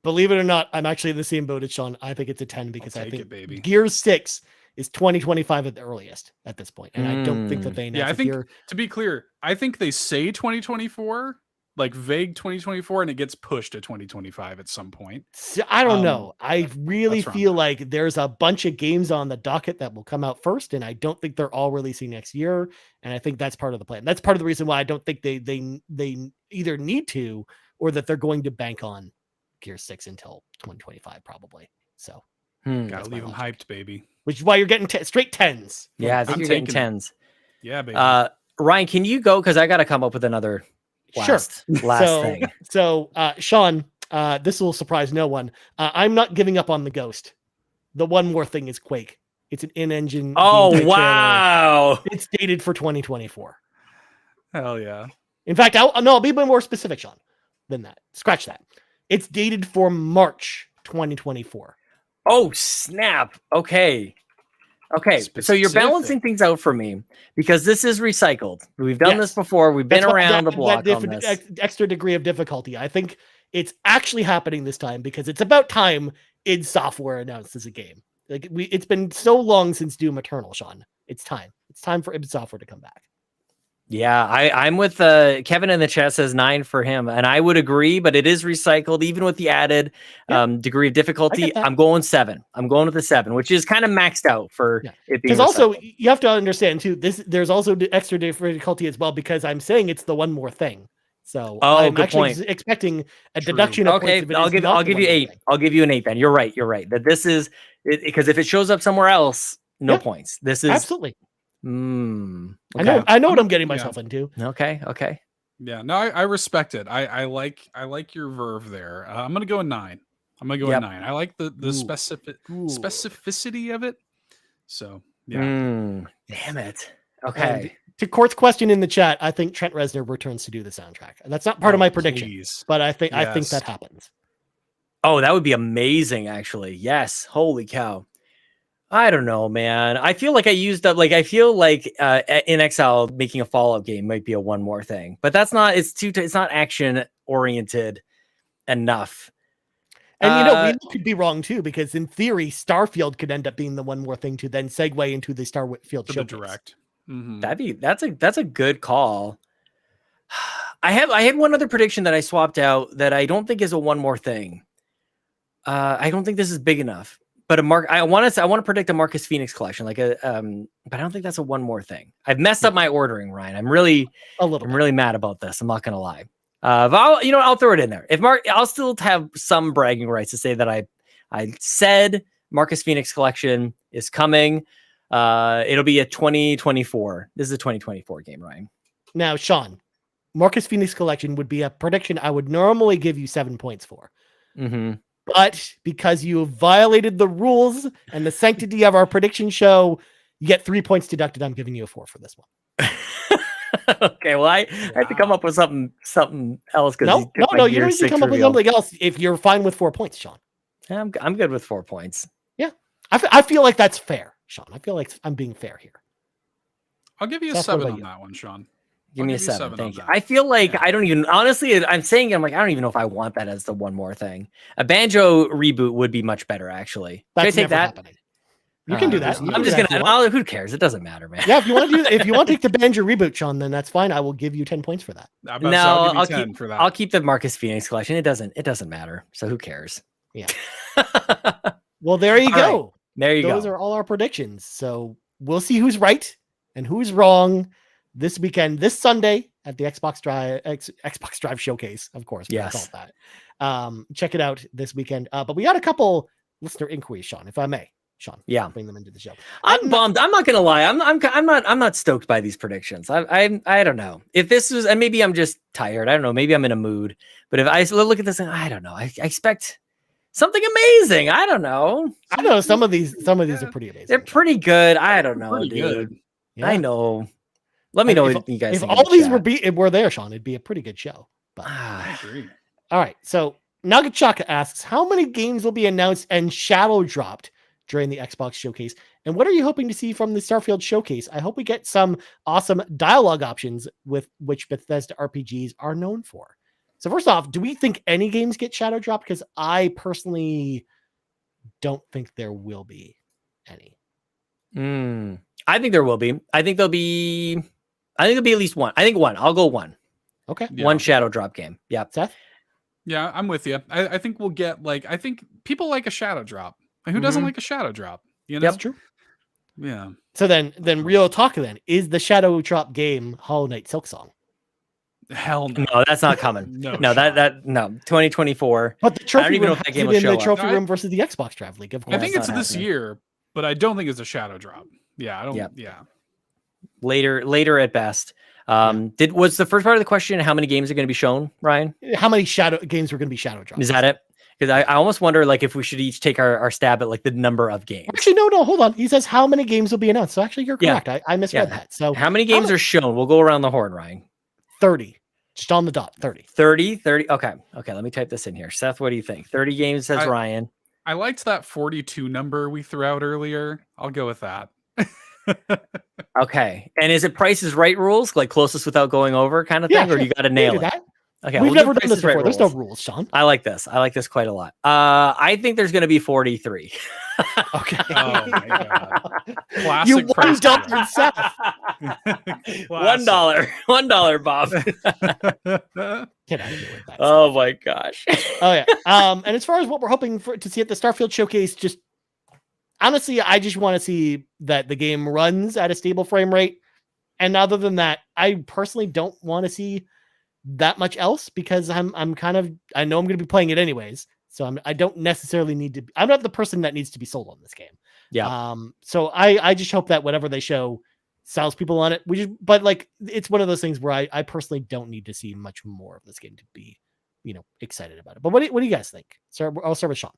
Believe it or not, I'm actually in the same boat as Sean. I think it's a 10 because I think baby. Gears 6 is 2025 at the earliest at this point. And I don't think that they I think, to be clear, I think they say 2024, vague 2024, and it gets pushed to 2025 at some point. So, I don't know. I really feel like there's a bunch of games on the docket that will come out first, and I don't think they're all releasing next year. And I think that's part of the plan. That's part of the reason why I don't think they either need to or that they're going to bank on Gears 6 until 2025 probably. So gotta leave them hyped, baby. Which is why you're getting straight 10s. Yeah, I think you're getting 10s. Yeah, baby. Ryan, can you go? Because I got to come up with another last thing. So, Sean, this will surprise no one. I'm not giving up on the Ghost. The one more thing is Quake. It's an in-engine. Oh, wow. Trailer. It's dated for 2024. Hell yeah. In fact, I'll be more specific, Sean, than that. Scratch that. It's dated for March 2024. Oh, snap. Okay. So you're balancing things out for me because this is recycled. We've done this before. We've been around the block on this. Extra degree of difficulty. I think it's actually happening this time because it's about time id Software announces a game. It's been so long since Doom Eternal, Sean. It's time. It's time for id Software to come back. Yeah, I'm with Kevin in the chat says 9 for him, and I would agree, but it is recycled even with the added degree of difficulty. I'm going 7. I'm going with the 7, which is kind of maxed out for it being because also recycled. you have to understand too. There's also the extra difficulty as well because I'm saying it's the one more thing. So I'm good actually point. expecting a deduction. Of Okay, points if I'll give you 8. I'll give you an 8 then. You're right. That this is because if it shows up somewhere else, no points. This is absolutely. Okay. I know what I'm getting myself into. Okay. Yeah, no, I respect it. I like your verve there. I'm gonna go a 9. I'm gonna go a 9. I like the specificity of it. So yeah. Damn it. Okay. And to Court's question in the chat, I think Trent Reznor returns to do the soundtrack. That's not part of my prediction, but I think that happens. Oh, that would be amazing, actually. Yes. Holy cow. I don't know, man. I feel like I used up. Like I feel like in Exile, making a Fallout game might be a one more thing, but that's not. It's not action oriented enough. And we could be wrong too, because in theory, Starfield could end up being the one more thing to then segue into the Starfield show. Direct. That's a good call. I had one other prediction that I swapped out that I don't think is a one more thing. I don't think this is big enough. But I want to predict a Marcus Phoenix collection, but I don't think that's a one more thing. I've messed up my ordering, Ryan. I'm really mad about this. I'm not gonna lie. But I'll throw it in there. I'll still have some bragging rights to say that I said Marcus Phoenix collection is coming. It'll be a 2024. This is a 2024 game, Ryan. Now, Sean, Marcus Phoenix collection would be a prediction I would normally give you 7 points for. Mm-hmm. But because you violated the rules and the sanctity of our prediction show, you get 3 points deducted. I'm giving you a 4 for this one. Okay, well, I have to come up with something else. No, you don't need to come up with something else if you're fine with 4 points, Sean. I'm good with 4 points. Yeah, I feel like that's fair, Sean. I feel like I'm being fair here. I'll give you a 7 on that one, Sean. Give me a 7. Thank you. I feel like I don't even, honestly, I'm like, I don't even know if I want that as the one more thing. A Banjo reboot would be much better, actually. That's never happening. You can do that. I'm just gonna. Who cares? It doesn't matter, man. Yeah, if you want to do that, if you want to take the Banjo reboot, Sean, then that's fine. I will give you 10 points for that. No, I'll keep the Marcus Phoenix collection. It doesn't matter. So who cares? Yeah. Well, there you go. Right. There you go. Those are all our predictions. So we'll see who's right and who's wrong this weekend, this Sunday at the Xbox Drive Showcase. Of course, yes. Call it that. Check it out this weekend. But we got a couple listener inquiries, Sean, if I may. Sean, bring them into the show. I'm bummed. I'm not gonna lie. I'm not stoked by these predictions. I don't know if this was, and maybe I'm just tired. I don't know. Maybe I'm in a mood. But if I look at this, and I don't know. I expect something amazing. I don't know. I know some of these are pretty amazing. They're pretty good. I don't know, dude. Good. Yeah. I know. Let me know what you guys think. If all these were there, Sean, it'd be a pretty good show. But I agree. All right. So Nugget Chaka asks, how many games will be announced and shadow dropped during the Xbox showcase? And what are you hoping to see from the Starfield showcase? I hope we get some awesome dialogue options with which Bethesda RPGs are known for. So first off, do we think any games get shadow dropped? Because I personally don't think there will be any. I think there will be. I think there'll be at least one. I think one. I'll go one. Okay. Yeah. One shadow drop game. Yeah. Seth? Yeah, I'm with you. I think we'll get I think people like a shadow drop. Who doesn't like a shadow drop? You know? That's true. Yeah. So then real talk then, is the shadow drop game Hollow Knight Silksong? Hell no. No, that's not coming. no, 2024. But the trophy I don't even know if that game will show up. Trophy room versus the Xbox Drive League. Of course. I think it's this year, but I don't think it's a shadow drop. Yeah, I don't. Yeah. Later at best. Was the first part of the question how many games are going to be shown, Ryan? How many shadow games were going to be shadow dropped? Is that it? Because I almost wonder if we should each take our stab at the number of games. Actually, no, hold on. He says how many games will be announced. So actually, you're correct. I misread that. So how many games are shown? We'll go around the horn, Ryan. 30. Just on the dot. 30. 30. Okay. Let me type this in here. Seth, what do you think? 30 games, says Ryan. I liked that 42 number we threw out earlier. I'll go with that. Okay. And is it Price is Right rules, like closest without going over kind of thing, or you got to nail it? Okay, We've we'll do never done Price this is Right before. There's no rules. rules, Sean. I like this. I like this quite a lot. I think there's going to be 43. Okay. Oh my god. You Classic won price double tag. Seth. $1. $1, Bob. Get out of here with that. Oh my gosh. Oh yeah. And as far as what we're hoping to see at the Starfield showcase, just honestly, I just want to see that the game runs at a stable frame rate. And other than that, I personally don't want to see that much else because I know I'm going to be playing it anyways. So I don't necessarily need to. I'm not the person that needs to be sold on this game. Yeah. So I just hope that whatever they show sells people on it. But like it's one of those things where I personally don't need to see much more of this game to be, excited about it. But what do you guys think? So I'll start with Sean.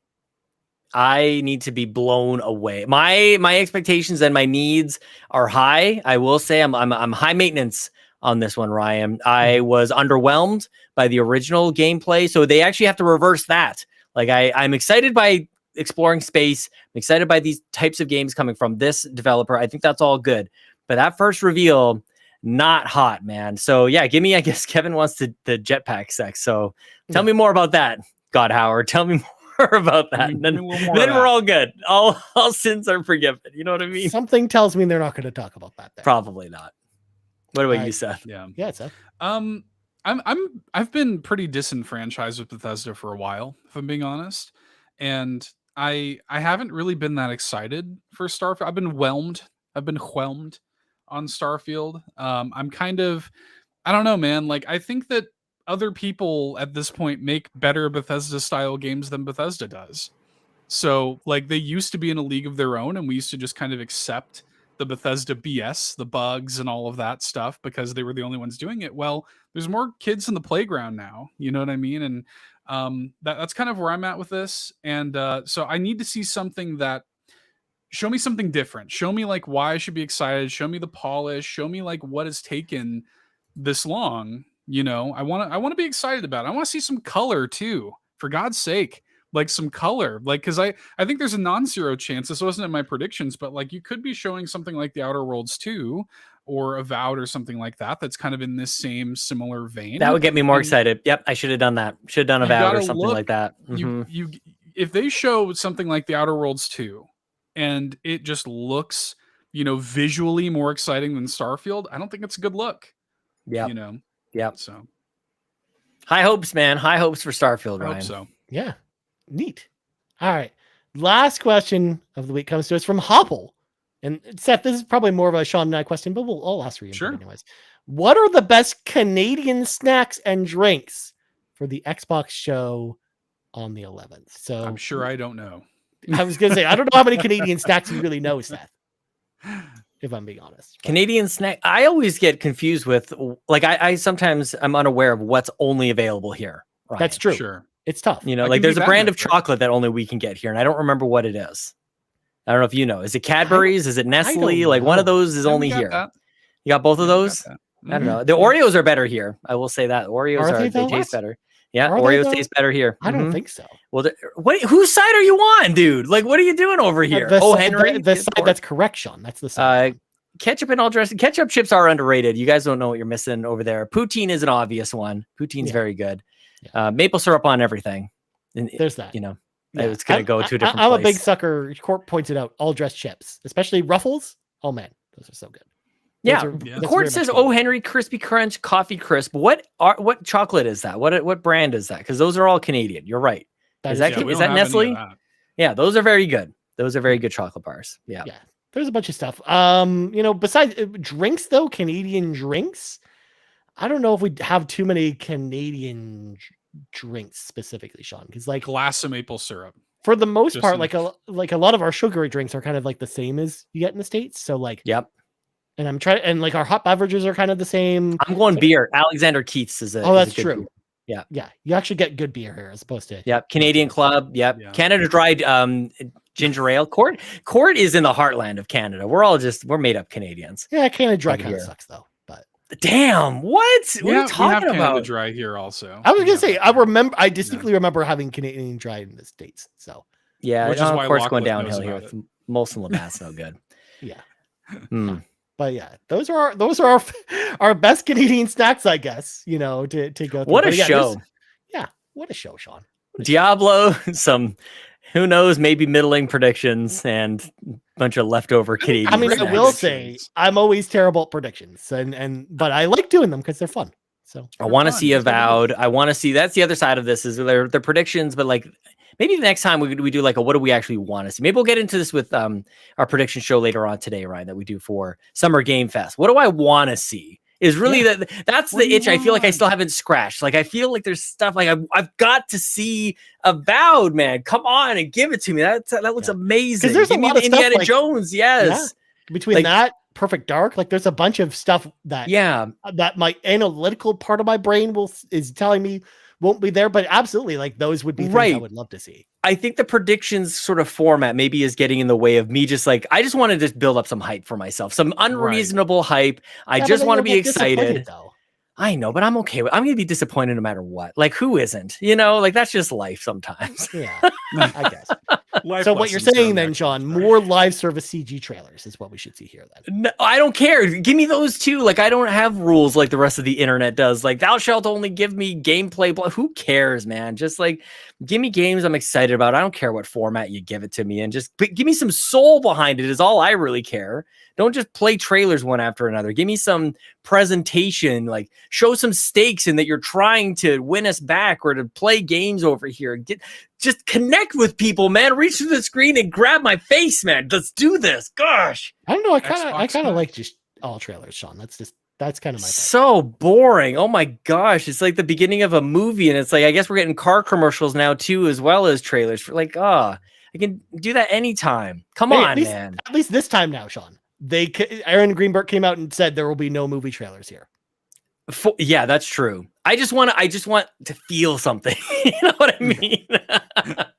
I need to be blown away. My expectations and my needs are high. I will say I'm high maintenance on this one, Ryan. I was underwhelmed by the original gameplay, so they actually have to reverse that. Like I'm excited by exploring space. I'm excited by these types of games coming from this developer. I think that's all good. But that first reveal, not hot, man. So yeah, give me, I guess Kevin wants the jetpack sex. So tell me more about that, God Howard. Tell me more about that. And then we're all good. All sins are forgiven. You know what I mean? Something tells me they're not going to talk about that then. Probably not. What about you, Seth? Yeah, Seth. I've been pretty disenfranchised with Bethesda for a while, if I'm being honest. And I haven't really been that excited for Starfield. I've been whelmed on Starfield. I'm kind of, I don't know, man. Like, I think that other people at this point make better Bethesda style games than Bethesda does. So like they used to be in a league of their own and we used to just kind of accept the Bethesda BS, the bugs and all of that stuff because they were the only ones doing it. Well, there's more kids in the playground now. You know what I mean? And that's kind of where I'm at with this. And so I need to see something that show me something different. Show me like why I should be excited. Show me the polish. Show me like what has taken this long. You know, I want to be excited about it. I want to see some color too, for God's sake. Like some color, like, because I think there's a non-zero chance. This wasn't in my predictions, but like you could be showing something like the Outer Worlds 2 or Avowed or something like that. That's kind of in this same similar vein. That would get me more excited. Yep, I should have done that. Should have done Avowed or something like that. You if they show something like the Outer Worlds 2 and it just looks, visually more exciting than Starfield, I don't think it's a good look. Yeah, Yeah. So high hopes, man. High hopes for Starfield, Ryan. I hope so. Yeah. Neat. All right. Last question of the week comes to us from Hoppel. And Seth, this is probably more of a Sean and I question, but I'll ask for you anyways. What are the best Canadian snacks and drinks for the Xbox show on the 11th? So I'm sure I don't know. I was going to say, I don't know how many Canadian snacks you really know, Seth, if I'm being honest. Canadian snack. I always get confused with, like, I sometimes I'm unaware of what's only available here. Ryan. That's true. Sure. It's tough. Like there's a brand of chocolate that only we can get here, and I don't remember what it is. I don't know if you know. Is it Cadbury's? Is it Nestle? Like one of those is only here. You got both of those? I don't know. The Oreos are better here. I will say that. Oreos they taste better. Yeah, Oreos taste better here. I don't think so. Well, whose side are you on, dude? Like, what are you doing over here? Henry, the side that's correct, Sean. That's the side. Ketchup and all dressing. Ketchup chips are underrated. You guys don't know what you're missing over there. Poutine is an obvious one. Poutine's very good. Yeah. Maple syrup on everything. And there's that. It's going to go to a different I'm place. a big sucker. Court pointed out all dressed chips, especially Ruffles. Oh man, those are so good. The Court says, "Oh, Henry Crispy Crunch Coffee Crisp." What chocolate is that? What brand is that? Because those are all Canadian. You're right. Is that Nestle? Yeah, those are very good. Those are very good chocolate bars. Yeah. There's a bunch of stuff. Besides drinks though, Canadian drinks. I don't know if we have too many Canadian drinks specifically, Sean, because like glass of maple syrup. For the most part, like a lot of our sugary drinks are kind of like the same as you get in the States. So like, and I'm trying, and like our hot beverages are kind of the same. I'm going beer. Alexander Keith's is a. Oh, that's true. Beer. Yeah. You actually get good beer here as opposed to. Yep. Canadian Club. Yep. Yeah. Canada Dried ginger ale. Court is in the heartland of Canada. We're made up Canadians. Yeah, Canada Dry kind of sucks though. But damn, what are you talking about? Canada Dry here also. I was gonna say I distinctly remember having Canadian Dry in the States. So which is why Court's going downhill here. With Molson Labatt's no good. Yeah. But yeah, those are our best Canadian snacks, I guess. To go through. What a show! What a show, Sean. Diablo, some who knows, maybe middling predictions and a bunch of leftover Canadian. I mean, I will say I'm always terrible at predictions, but I like doing them because they're fun. So I want to see Avowed. I want to see, that's the other side of this, is they're predictions, but like maybe the next time we do like what do we actually want to see? Maybe we'll get into this with our prediction show later on today, Ryan, that we do for Summer Game Fest. What do I want to see? Is really that's the itch I feel like I still haven't scratched. Like I feel like there's stuff like I've got to see Avowed, man. Come on and give it to me. That looks amazing. There's a lot of Indiana stuff like, Jones, yes. Yeah. Between that, Perfect Dark, like there's a bunch of stuff that that my analytical part of my brain is telling me won't be there, but absolutely, like those would be things I would love to see. I think the predictions sort of format maybe is getting in the way of me. Just like I just want to just build up some hype for myself, some unreasonable hype. I just want to be excited. I know, but I'm okay with. I'm going to be disappointed no matter what. Like who isn't? Like that's just life sometimes. Yeah, I guess. So what you're saying then, Sean, more live service CG trailers is what we should see here then. No, I don't care. Give me those too. Like I don't have rules like the rest of the internet does. Like thou shalt only give me gameplay. Who cares, man? Just like give me games I'm excited about. I don't care what format you give it to me, and just give me some soul behind it is all I really care. Don't just play trailers one after another. Give me some presentation, like show some stakes in that you're trying to win us back or to play games over here. Just connect with people, man. Reach through the screen and grab my face, man. Let's do this. Gosh. I don't know. I kind of like just all trailers, Sean. That's kind of my thing. So boring. Oh my gosh. It's like the beginning of a movie. And it's like, I guess we're getting car commercials now too, as well as trailers for like, I can do that anytime. Come on, man. At least this time now, Sean. Aaron Greenberg came out and said there will be no movie trailers here. Yeah, that's true. I just want to feel something. You know what I mean?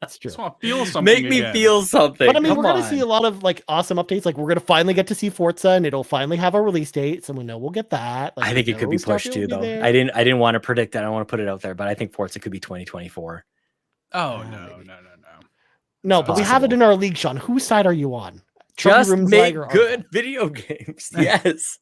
That's true. Just want to feel something. Make me feel something. But I mean, we're going to see a lot of like awesome updates. Like we're going to finally get to see Forza, and it'll finally have a release date. So we know we'll get that. Like, I think it could be pushed too, though. I didn't want to predict that. I don't want to put it out there, but I think Forza could be 2024. Oh no. No, but we have it in our league, Sean. Whose side are you on? Just make good video games. Yes.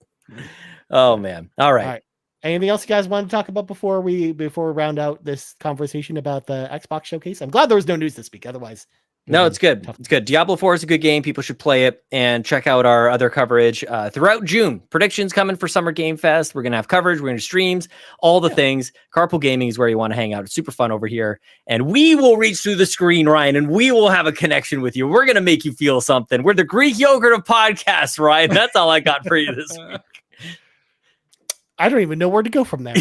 Oh man. All right. Anything else you guys want to talk about before we round out this conversation about the Xbox showcase? I'm glad there was no news this week. Otherwise, no, it's good. It's good. Diablo 4 is a good game. People should play it and check out our other coverage throughout June. Predictions coming for Summer Game Fest. We're going to have coverage. We're going to streams, all the things. Carpool Gaming is where you want to hang out. It's super fun over here. And we will reach through the screen, Ryan, and we will have a connection with you. We're going to make you feel something. We're the Greek yogurt of podcasts, Ryan. That's all I got for you this week. I don't even know where to go from there.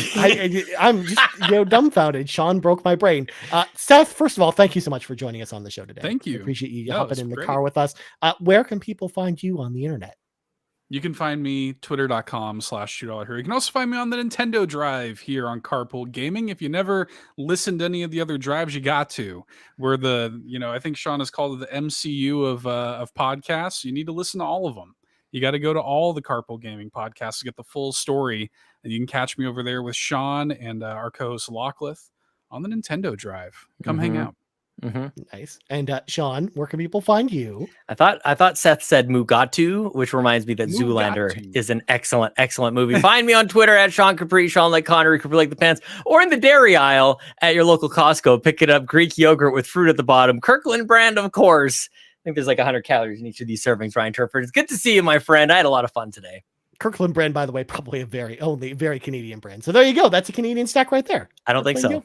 I'm just dumbfounded. Sean broke my brain. Seth, first of all, thank you so much for joining us on the show today. Thank you. I appreciate you hopping in the car with us. Where can people find you on the internet? You can find me twitter.com/$2 You can also find me on the Nintendo Drive here on Carpool Gaming. If you never listened to any of the other drives, you got to. We're I think Sean has called it the MCU of podcasts. You need to listen to all of them. You got to go to all the Carpool Gaming podcasts to get the full story. And you can catch me over there with Sean and our co-host Lockleth on the Nintendo Drive. Come hang out. Nice. And Sean, where can people find you? I thought Seth said Mugatu, which reminds me that Zoolander is an excellent movie. Find me on Twitter at Sean Capri, Sean like Connery, Capri like the pants, or in the dairy aisle at your local Costco. Pick it up, Greek yogurt with fruit at the bottom. Kirkland brand, of course. I think there's like 100 calories in each of these servings, Ryan Turford. It's good to see you, my friend. I had a lot of fun today. Kirkland brand, by the way, probably a very Canadian brand. So there you go. That's a Canadian stack right there. I don't think so.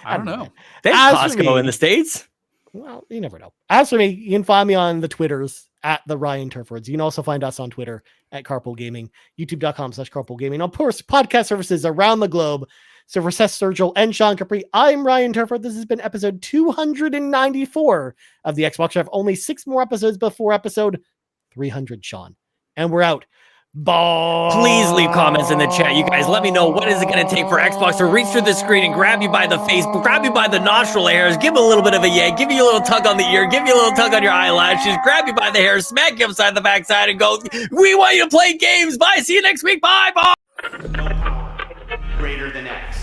I don't know. They have Costco in the States. Well, you never know. As for me, you can find me on the Twitters at the Ryan Turfords. You can also find us on Twitter at Carpool Gaming, youtube.com/Carpool Gaming. Of course, podcast services around the globe. So for Seth Sturgill and Sean Capri, I'm Ryan Turford. This has been episode 294 of the Xbox Drive. Only 6 more episodes before episode 300, Sean. And we're out. Bye. Please leave comments in the chat. You guys, let me know what is it going to take for Xbox to reach through the screen and grab you by the face, grab you by the nostril hairs, give you a little bit of a yank, give you a little tug on the ear, give you a little tug on your eyelashes, grab you by the hair, smack you upside the backside, and go, we want you to play games. Bye. See you next week. Bye. Bye. No power greater than X.